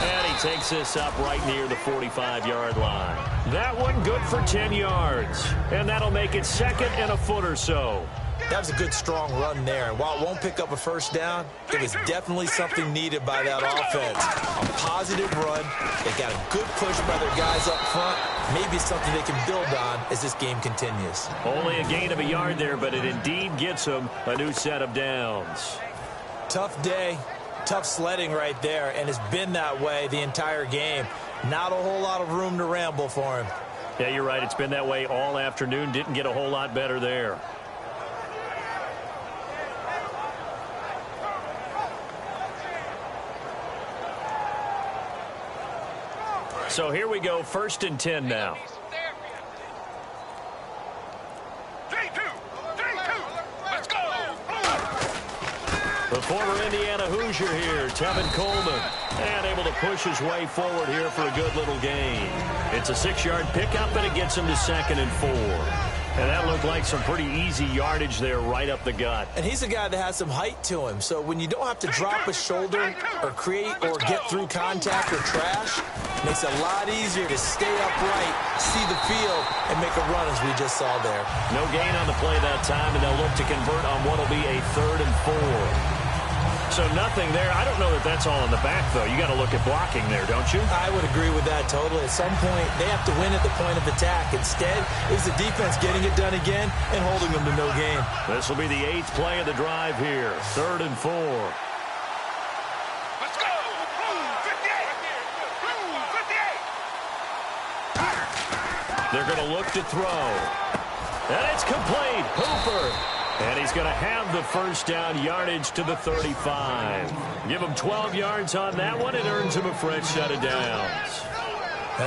And he takes this up right near the 45-yard line. That one good for 10 yards. And that'll make it 2nd and a foot or so. That was a good, strong run there. And while it won't pick up a first down, it was definitely something needed by that offense. A positive run. They got a good push by their guys up front. Maybe something they can build on as this game continues. Only a gain of a yard there, but it indeed gets them a new set of downs. Tough day, tough sledding right there, and it's been that way the entire game. Not a whole lot of room to ramble for him. Yeah, you're right. It's been that way all afternoon. Didn't get a whole lot better there. So here we go, 1st and 10 now. Let's go. The former Indiana Hoosier here, Tevin Coleman, and able to push his way forward here for a good little gain. It's a 6-yard pickup, and it gets him to 2nd and 4. And that looked like some pretty easy yardage there right up the gut. And he's a guy that has some height to him. So when you don't have to drop a shoulder or create or get through contact or trash, it makes it a lot easier to stay upright, see the field, and make a run as we just saw there. No gain on the play that time, and they'll look to convert on what will be a 3rd and 4. So nothing there. I don't know that that's all in the back, though. You got to look at blocking there, don't you? I would agree with that totally. At some point, they have to win at the point of attack. Instead, it's the defense getting it done again and holding them to no gain. This will be the 8th play of the drive here. 3rd and 4. Let's go. 58. They're going to look to throw. And it's complete. Hooper. And he's going to have the first down, yardage to the 35. Give him 12 yards on that one. It earns him a fresh set of downs.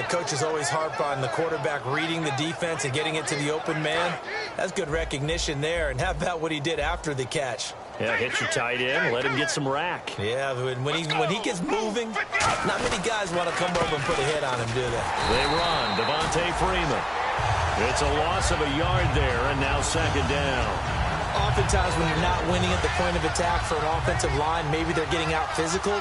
Coaches always harp on the quarterback reading the defense and getting it to the open man. That's good recognition there. And how about what he did after the catch? Yeah, hit your tight end, let him get some rack. Yeah, when he gets moving, not many guys want to come over and put a hit on him, do they? They run. Devontae Freeman. It's a loss of a yard there, and now 2nd down. Oftentimes when you're not winning at the point of attack for an offensive line, maybe they're getting out physical,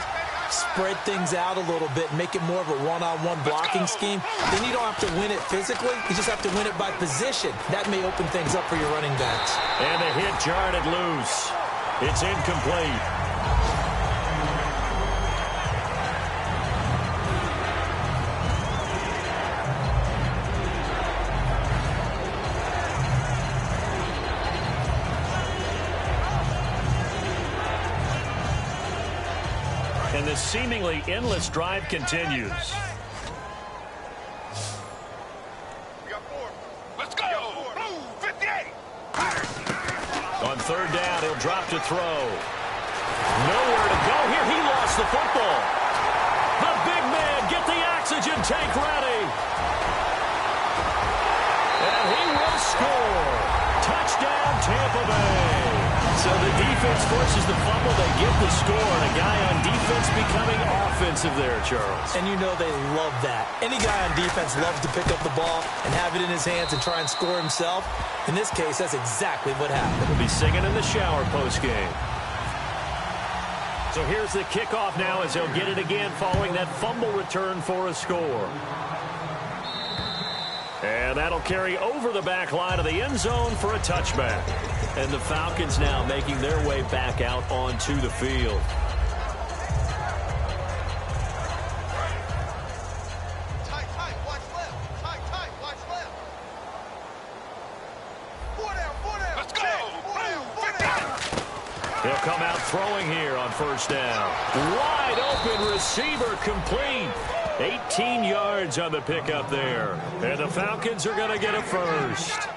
spread things out a little bit, make it more of a one-on-one blocking scheme. Then you don't have to win it physically. You just have to win it by position. That may open things up for your running backs. And the hit jarred it loose. It's incomplete. And this seemingly endless drive continues. We got 4. Let's go. 58. down. He'll drop to throw. Nowhere to go here. He lost the football. The big man, get the oxygen tank ready. And he will score. Touchdown, Tampa Bay. So the defense forces the fumble. They get the score. And a guy on defense becoming offensive there, Charles. And you know they love that. Any guy on defense loves to pick up the ball and have it in his hands and try and score himself. In this case, that's exactly what happened. He'll be singing in the shower post-game. So here's the kickoff now as he'll get it again following that fumble return for a score. And that'll carry over the back line of the end zone for a touchback. And the Falcons now making their way back out onto the field. Tight, watch left. Tight, watch left. Four down. Let's go. He'll come out throwing here on first down. Wide open receiver complete. 18 yards on the pickup there. And the Falcons are going to get a first.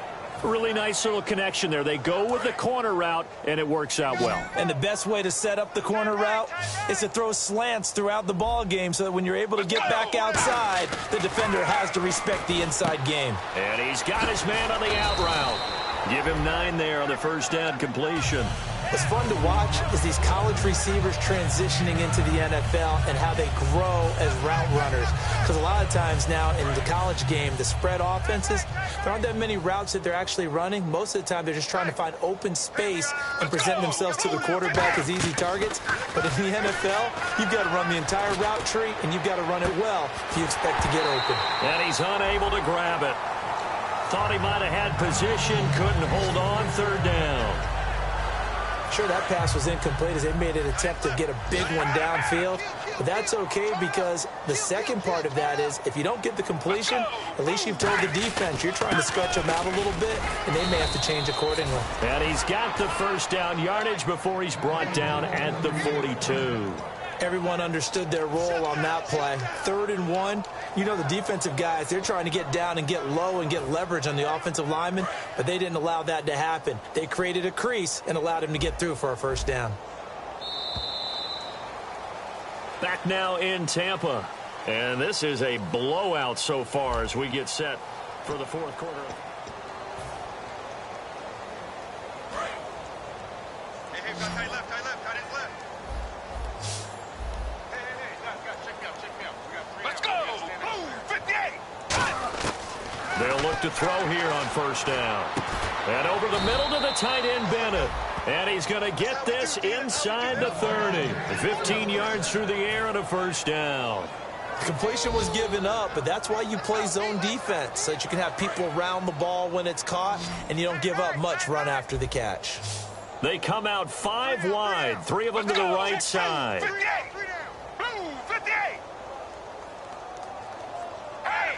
Really nice little connection there. They go with the corner route, and it works out well. And the best way to set up the corner route is to throw slants throughout the ball game so that when you're able to get back outside, the defender has to respect the inside game. And he's got his man on the out route. Give him 9 there on the first down completion. What's fun to watch is these college receivers transitioning into the NFL and how they grow as route runners. Because a lot of times now in the college game, the spread offenses, there aren't that many routes that they're actually running. Most of the time, they're just trying to find open space and present themselves to the quarterback as easy targets. But in the NFL, you've got to run the entire route tree, and you've got to run it well if you expect to get open. And he's unable to grab it. Thought he might have had position, couldn't hold on, third down. Sure, that pass was incomplete as they made an attempt to get a big one downfield. But that's okay because the second part of that is if you don't get the completion, at least you've told the defense you're trying to stretch them out a little bit, and they may have to change accordingly. And he's got the first down yardage before he's brought down at the 42. Everyone understood their role on that play. 3rd and 1. You know the defensive guys, they're trying to get down and get low and get leverage on the offensive lineman, but they didn't allow that to happen. They created a crease and allowed him to get through for a first down. Back now in Tampa. And this is a blowout so far as we get set for the fourth quarter. Hey, tight left, tight his left. Check me out. Let's go. Boom, 58. They'll look to throw here on first down. And over the middle to the tight end, Bennett. And he's going to get this inside the 30. 15 yards through the air and a first down. Completion was given up, but that's why you play zone defense, so that you can have people around the ball when it's caught, and you don't give up much run after the catch. They come out 5 wide, 3 of them to the right side. 58. Boom, 58. Hey,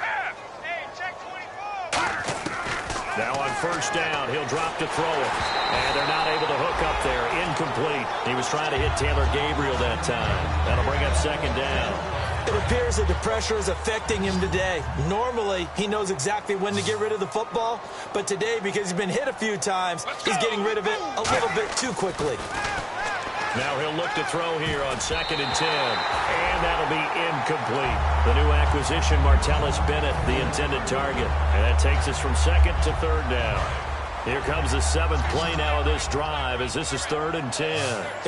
check 24. Now on first down, he'll drop to throw it. And they're not able to hook up there. Incomplete. He was trying to hit Taylor Gabriel that time. That'll bring up second down. It appears that the pressure is affecting him today. Normally, he knows exactly when to get rid of the football, but today, because he's been hit a few times, he's getting rid of it a little bit too quickly. Now he'll look to throw here on 2nd and 10. And that'll be incomplete. The new acquisition, Martellus Bennett, the intended target. And that takes us from 2nd to 3rd down. Here comes the 7th play now of this drive as this is 3rd and 10.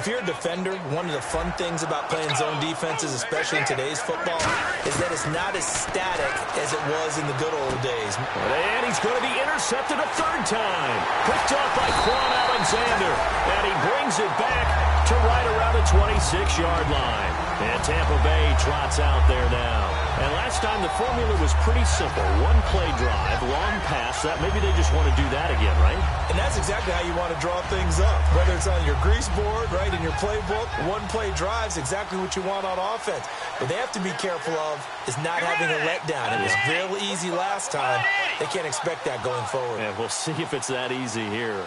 If you're a defender, one of the fun things about playing zone defenses, especially in today's football, is that it's not as static as it was in the good old days. And he's going to be intercepted a 3rd time. Picked up by Quan Alexander. And he brings it back to right around the 26-yard line. And Tampa Bay trots out there now. And last time the formula was pretty simple. 1 play drive, long pass. That maybe they just want to do that again, right? And that's exactly how you want to draw things up. Whether it's on your grease board, right, in your playbook, 1 play drive is exactly what you want on offense. What they have to be careful of is not having a letdown. It was real easy last time. They can't expect that going forward. And we'll see if it's that easy here.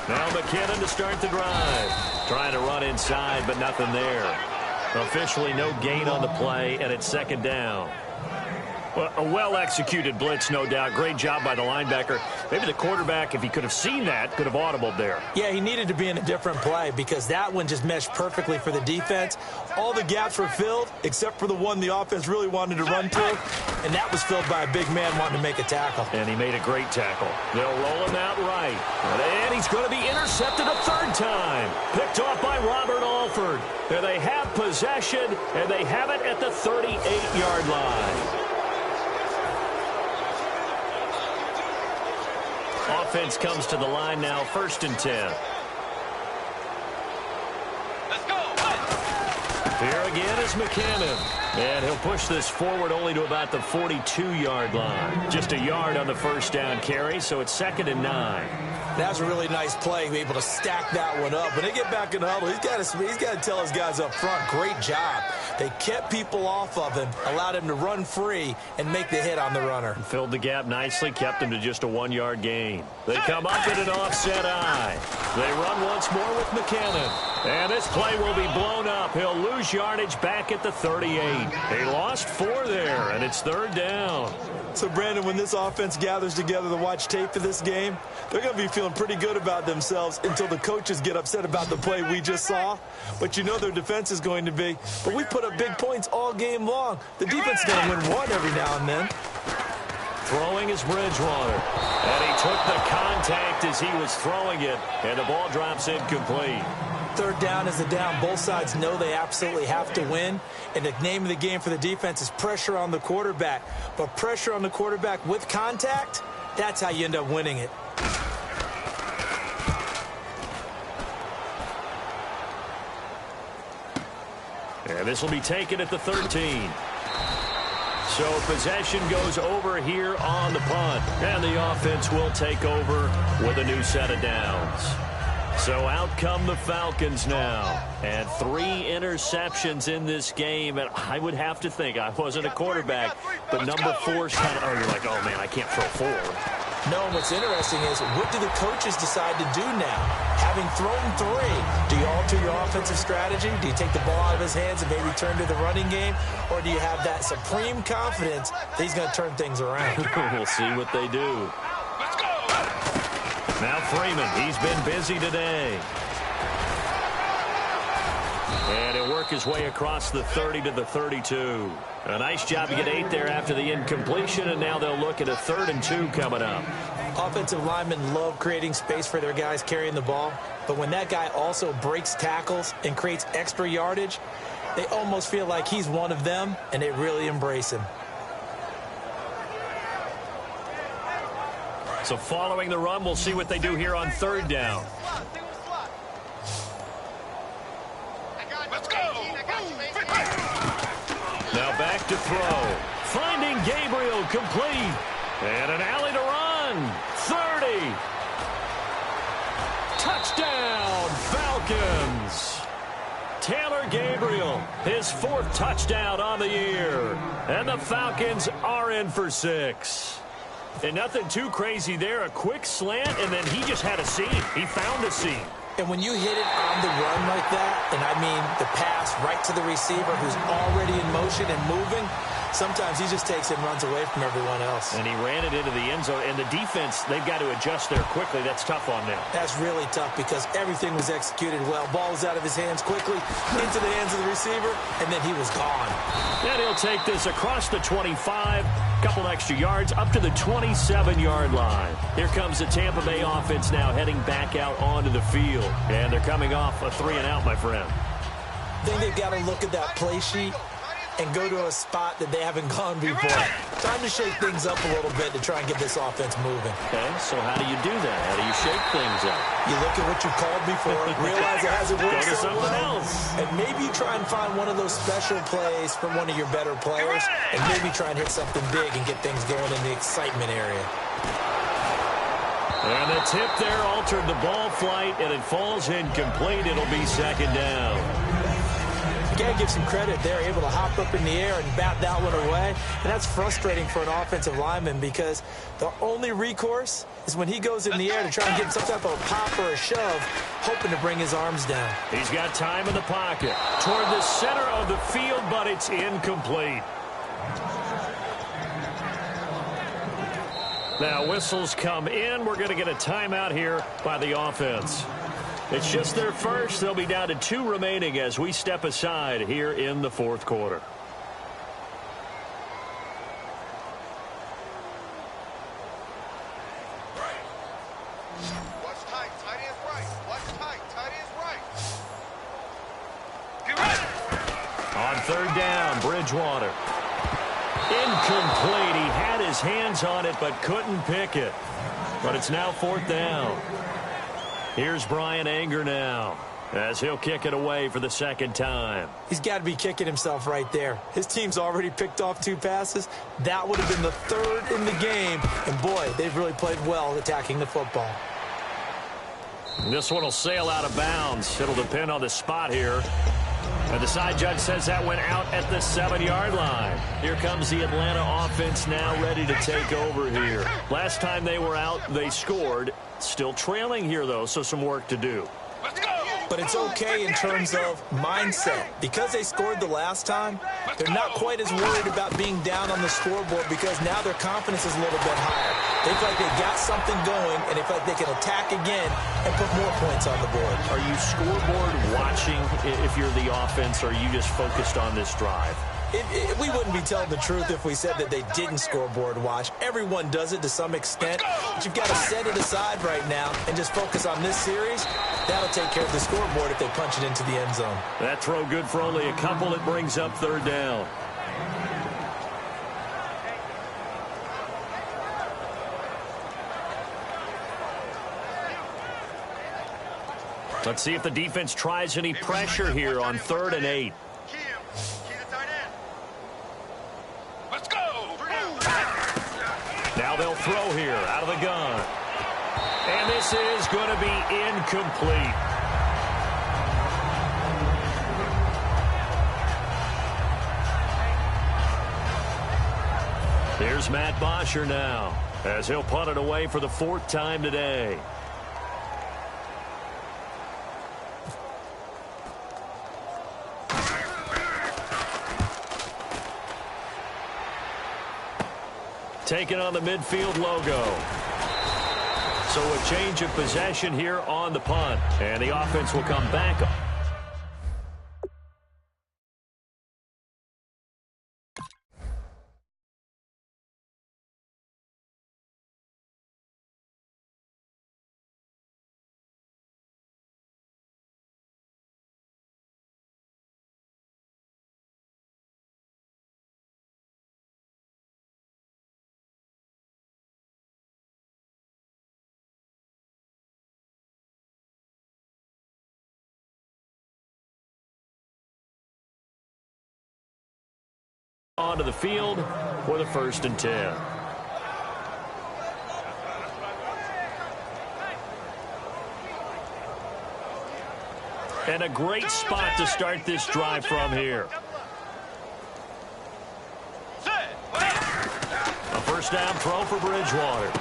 Now McKinnon to start the drive. Trying to run inside, but nothing there. Officially no gain on the play, and it's 2nd down. Well, a well-executed blitz, no doubt. Great job by the linebacker. Maybe the quarterback, if he could have seen that, could have audibled there. Yeah, he needed to be in a different play because that one just meshed perfectly for the defense. All the gaps were filled except for the one the offense really wanted to run through, and that was filled by a big man wanting to make a tackle. And he made a great tackle. They'll roll him out right. And he's going to be intercepted a third time. Picked off by Robert Alford. There they have possession, and they have it at the 38-yard line. Offense comes to the line now, 1st and 10. Let's go. Here again is McKinnon. And he'll push this forward only to about the 42-yard line. Just a yard on the first down carry, so it's 2nd and 9. That's a really nice play, be able to stack that one up. When they get back in the huddle, he's got to tell his guys up front, great job. They kept people off of him, allowed him to run free and make the hit on the runner. Filled the gap nicely, kept him to just a 1-yard gain. They come up in an offset eye. They run once more with McKinnon. And this play will be blown up. He'll lose yardage back at the 38. They lost 4 there, and it's 3rd down. So, Brandon, when this offense gathers together to watch tape of this game, they're going to be feeling pretty good about themselves until the coaches get upset about the play we just saw. But you know their defense is going to be. But we put up big points all game long. The defense is going to win one every now and then. Throwing is Bridgewater. And he took the contact as he was throwing it, and the ball drops incomplete. 3rd down is the down. Both sides know they absolutely have to win. And the name of the game for the defense is pressure on the quarterback. But pressure on the quarterback with contact, that's how you end up winning it. And this will be taken at the 13. So possession goes over here on the punt. And the offense will take over with a new set of downs. So out come the Falcons now. And 3 interceptions in this game. And I would have to think, I wasn't a quarterback, but number 4's kind of, you're like, oh, man, I can't throw 4. No, what's interesting is what do the coaches decide to do now? Having thrown 3, do you alter your offensive strategy? Do you take the ball out of his hands and maybe turn to the running game? Or do you have that supreme confidence that he's going to turn things around? We'll see what they do. Now Freeman, he's been busy today. And he'll work his way across the 30 to the 32. A nice job to get 8 there after the incompletion, and now they'll look at a 3rd and 2 coming up. Offensive linemen love creating space for their guys carrying the ball, but when that guy also breaks tackles and creates extra yardage, they almost feel like he's one of them, and they really embrace him. So following the run, we'll see what they do here on 3rd down. Let's go. Now back to throw. Finding Gabriel complete. And an alley to run. 30. Touchdown, Falcons. Taylor Gabriel, his 4th touchdown on the year. And the Falcons are in for 6. And nothing too crazy there. A quick slant, and then he just had a seam. He found a seam. And when you hit it on the run like that, and I mean the pass right to the receiver who's already in motion and moving, sometimes he just takes it and runs away from everyone else. And he ran it into the end zone. And the defense, they've got to adjust there quickly. That's tough on them. That's really tough because everything was executed well. Ball was out of his hands quickly, into the hands of the receiver, and then he was gone. And he'll take this across the 25, couple extra yards, up to the 27-yard line. Here comes the Tampa Bay offense now heading back out onto the field. And they're coming off a 3-and-out, my friend. I think they've got to look at that play sheet and go to a spot that they haven't gone before. Time to shake things up a little bit to try and get this offense moving. Okay, so how do you do that? How do you shake things up? You look at what you called before, realize it hasn't worked Go to so something well, else. and maybe you try and find one of those special plays from one of your better players, and maybe try and hit something big and get things going in the excitement area. And the tip there altered the ball flight, and it falls incomplete. It'll be 2nd down. You got to give some credit. They're able to hop up in the air and bat that one away. And that's frustrating for an offensive lineman because the only recourse is when he goes in the air to try and get some type of a pop or a shove, hoping to bring his arms down. He's got time in the pocket toward the center of the field, but it's incomplete. Now, whistles come in. We're going to get a timeout here by the offense. It's just their first. They'll be down to 2 remaining as we step aside here in the fourth quarter. Watch tight. Tight end's right. Watch tight. Tight end's right. On third down, Bridgewater. Incomplete. He had his hands on it but couldn't pick it. But it's now fourth down. Here's Brian Anger now as he'll kick it away for the second time. He's got to be kicking himself right there. His team's already picked off 2 passes. That would have been the 3rd in the game. And, boy, they've really played well attacking the football. This one will sail out of bounds. It'll depend on the spot here. And the side judge says that went out at the 7-yard line. Here comes the Atlanta offense now ready to take over here. Last time they were out, they scored. Still trailing here, though, so some work to do. But it's okay in terms of mindset. Because they scored the last time, they're not quite as worried about being down on the scoreboard because now their confidence is a little bit higher. They feel like they've got something going, and they feel like they can attack again and put more points on the board. Are you scoreboard watching if you're the offense, or are you just focused on this drive? We wouldn't be telling the truth if we said that they didn't scoreboard watch. Everyone does it to some extent, but you've got to set it aside right now and just focus on this series. That'll take care of the scoreboard if they punch it into the end zone. That throw good for only a couple. It brings up third down. Let's see if the defense tries any pressure here on 3rd and 8. Now they'll throw here out of the gun. And this is going to be incomplete. Here's Matt Bosher now as he'll punt it away for the 4th time today. Taking on the midfield logo. So a change of possession here on the punt. And the offense will come back. Onto the field for the 1st and 10. And a great spot to start this drive from here. A first down throw for Bridgewater.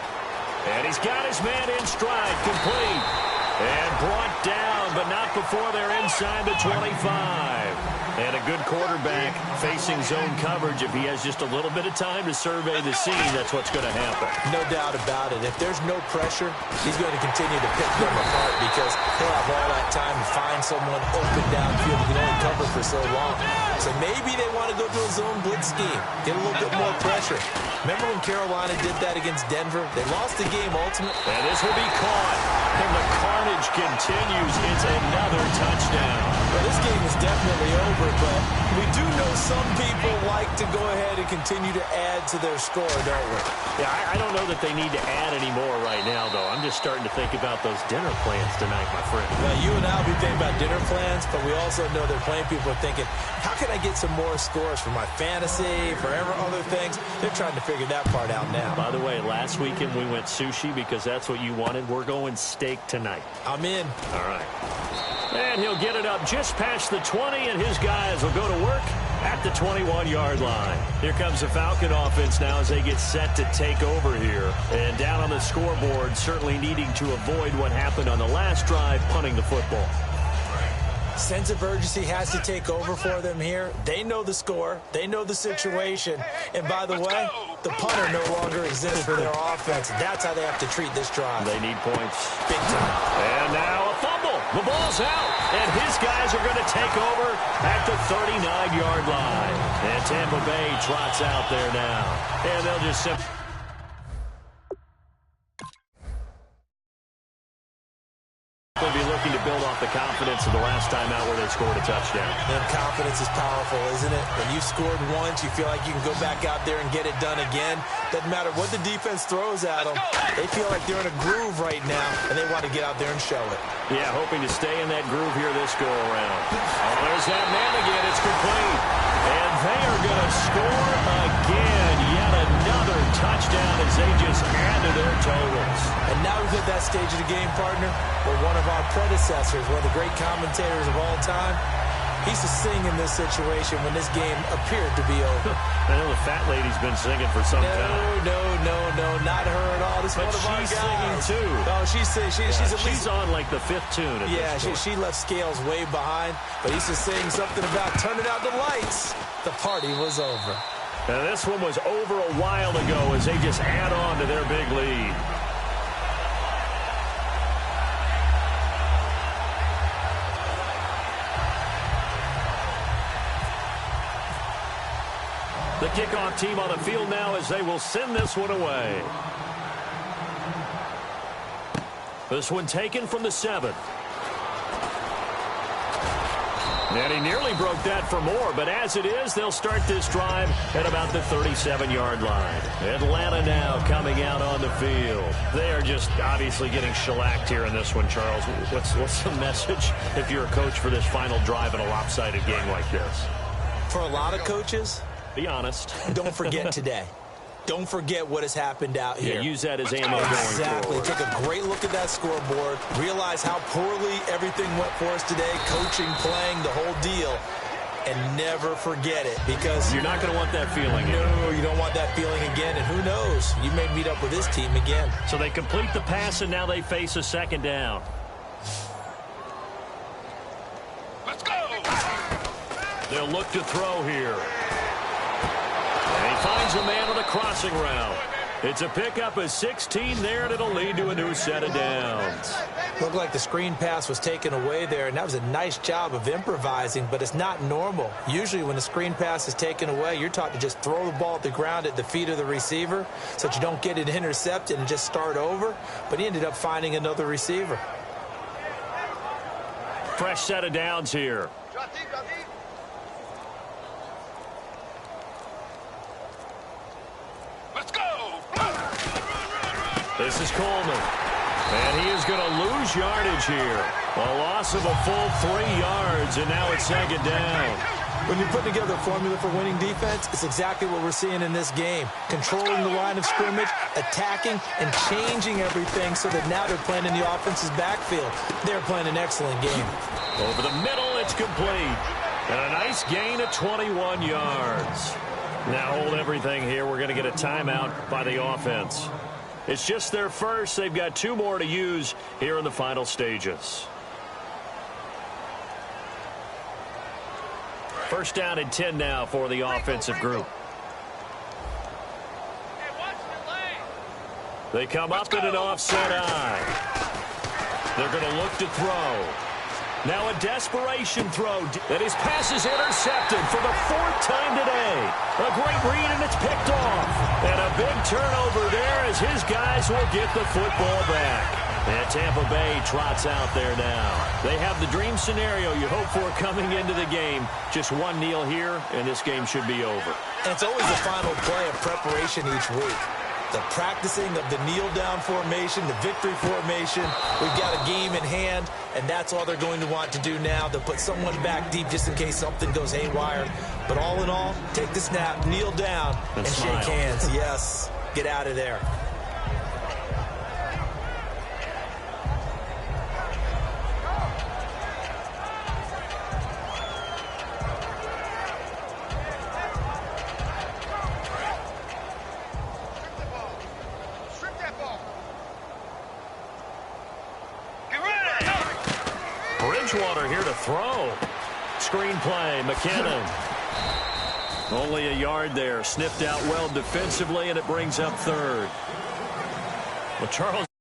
And he's got his man in stride, complete. And brought down, but not before they're inside the 25. And a good quarterback facing zone coverage. If he has just a little bit of time to survey the scene, that's what's going to happen. No doubt about it. If there's no pressure, he's going to continue to pick them apart because he'll have all that time to find someone open downfield. He can only cover for so long. So maybe they want to go to a zone blitz scheme, get a little bit more pressure. Remember when Carolina did that against Denver? They lost the game ultimately. And this will be caught. And the carnage continues. It's another touchdown. Well, this game is definitely over, but we do know some people like to go ahead and continue to add to their score, don't we? Yeah, I don't know that they need to add any more right now, though. I'm just starting to think about those dinner plans tonight, my friend. Well, you and I will be thinking about dinner plans, but we also know that plenty of people are thinking, how can I get some more scores for my fantasy, for other things? They're trying to figure that part out now. By the way, last weekend we went sushi because that's what you wanted. We're going steak tonight. I'm in. All right. And he'll get it up just past the 20, and his guys will go to work at the 21-yard line. Here comes the Falcon offense now as they get set to take over here. And down on the scoreboard, certainly needing to avoid what happened on the last drive, punting the football. Sense of urgency has to take over for them here. They know the score. They know the situation. And by the way, The punter no longer exists for their offense. That's how they have to treat this drive. They need points. Big time. And now a fumble. The ball's out. And his guys are going to take over at the 39-yard line. And Tampa Bay trots out there now. And they'll just simply... be looking to build off the confidence of the last time out where they scored a touchdown. And confidence is powerful, isn't it? When you scored once, you feel like you can go back out there and get it done again. Doesn't matter what the defense throws at them. They feel like they're in a groove right now, and they want to get out there and show it. Yeah, hoping to stay in that groove here this go-around. Oh, there's that man again. It's complete. And they are going to score again. Yet another touchdown as they just add to their totals. And now we've hit that stage of the game, partner, where one of our predecessors, one of the great commentators of all time, he used to sing in this situation when this game appeared to be over. I know the fat lady's been singing for some time. No, not her at all. This is one of our guys. She's singing too. Oh, she's on like the fifth tune at this point. She left Scales way behind, but he used to sing something about turning out the lights. The party was over. And this one was over a while ago as they just add on to their big lead. The kickoff team on the field now as they will send this one away. This one taken from the 7. And he nearly broke that for more, but as it is, they'll start this drive at about the 37-yard line. Atlanta now coming out on the field. They are just obviously getting shellacked here in this one, Charles. What's the message if you're a coach for this final drive in a lopsided game like this? For a lot of coaches, be honest. Don't forget today. Don't forget what has happened out here. Yeah, use that as ammo going forward. Take a great look at that scoreboard. Realize how poorly everything went for us today. Coaching, playing, the whole deal. And never forget it, because you're not going to want that feeling. No, you don't want that feeling again. And who knows? You may meet up with this team again. So they complete the pass, and now they face a second down. Let's go! They'll look to throw here. And he finds a man on the crossing route. It's a pickup of 16 there, and it'll lead to a new set of downs. Looked like the screen pass was taken away there, and that was a nice job of improvising, but it's not normal. Usually when the screen pass is taken away, you're taught to just throw the ball at the ground at the feet of the receiver so that you don't get it intercepted and just start over, but he ended up finding another receiver. Fresh set of downs here. This is Coleman. And he is going to lose yardage here. A loss of a full 3 yards, and now it's second down. When you put together a formula for winning defense, it's exactly what we're seeing in this game. Controlling the line of scrimmage, attacking, and changing everything so that now they're playing in the offense's backfield. They're playing an excellent game. Over the middle, it's complete. And a nice gain of 21 yards. Now hold everything here. We're going to get a timeout by the offense. It's just their first. They've got 2 more to use here in the final stages. First down and 10 now for the offensive group. They come up in an offset eye. They're going to look to throw. Now a desperation throw. And his pass is intercepted for the 4th time today. A great read, and it's picked off. And a big turnover there as his guys will get the football back. And Tampa Bay trots out there now. They have the dream scenario you hope for coming into the game. Just one kneel here, and this game should be over. And it's always the final play of preparation each week. The practicing of the kneel-down formation, the victory formation. We've got a game in hand, and that's all they're going to want to do now. They'll put someone back deep just in case something goes haywire. But all in all, take the snap, kneel down, and shake hands. Yes, get out of there. Bridgewater here to throw. Screen play, McKinnon. Only a yard there. Sniffed out well defensively, and it brings up third. Well, Charles.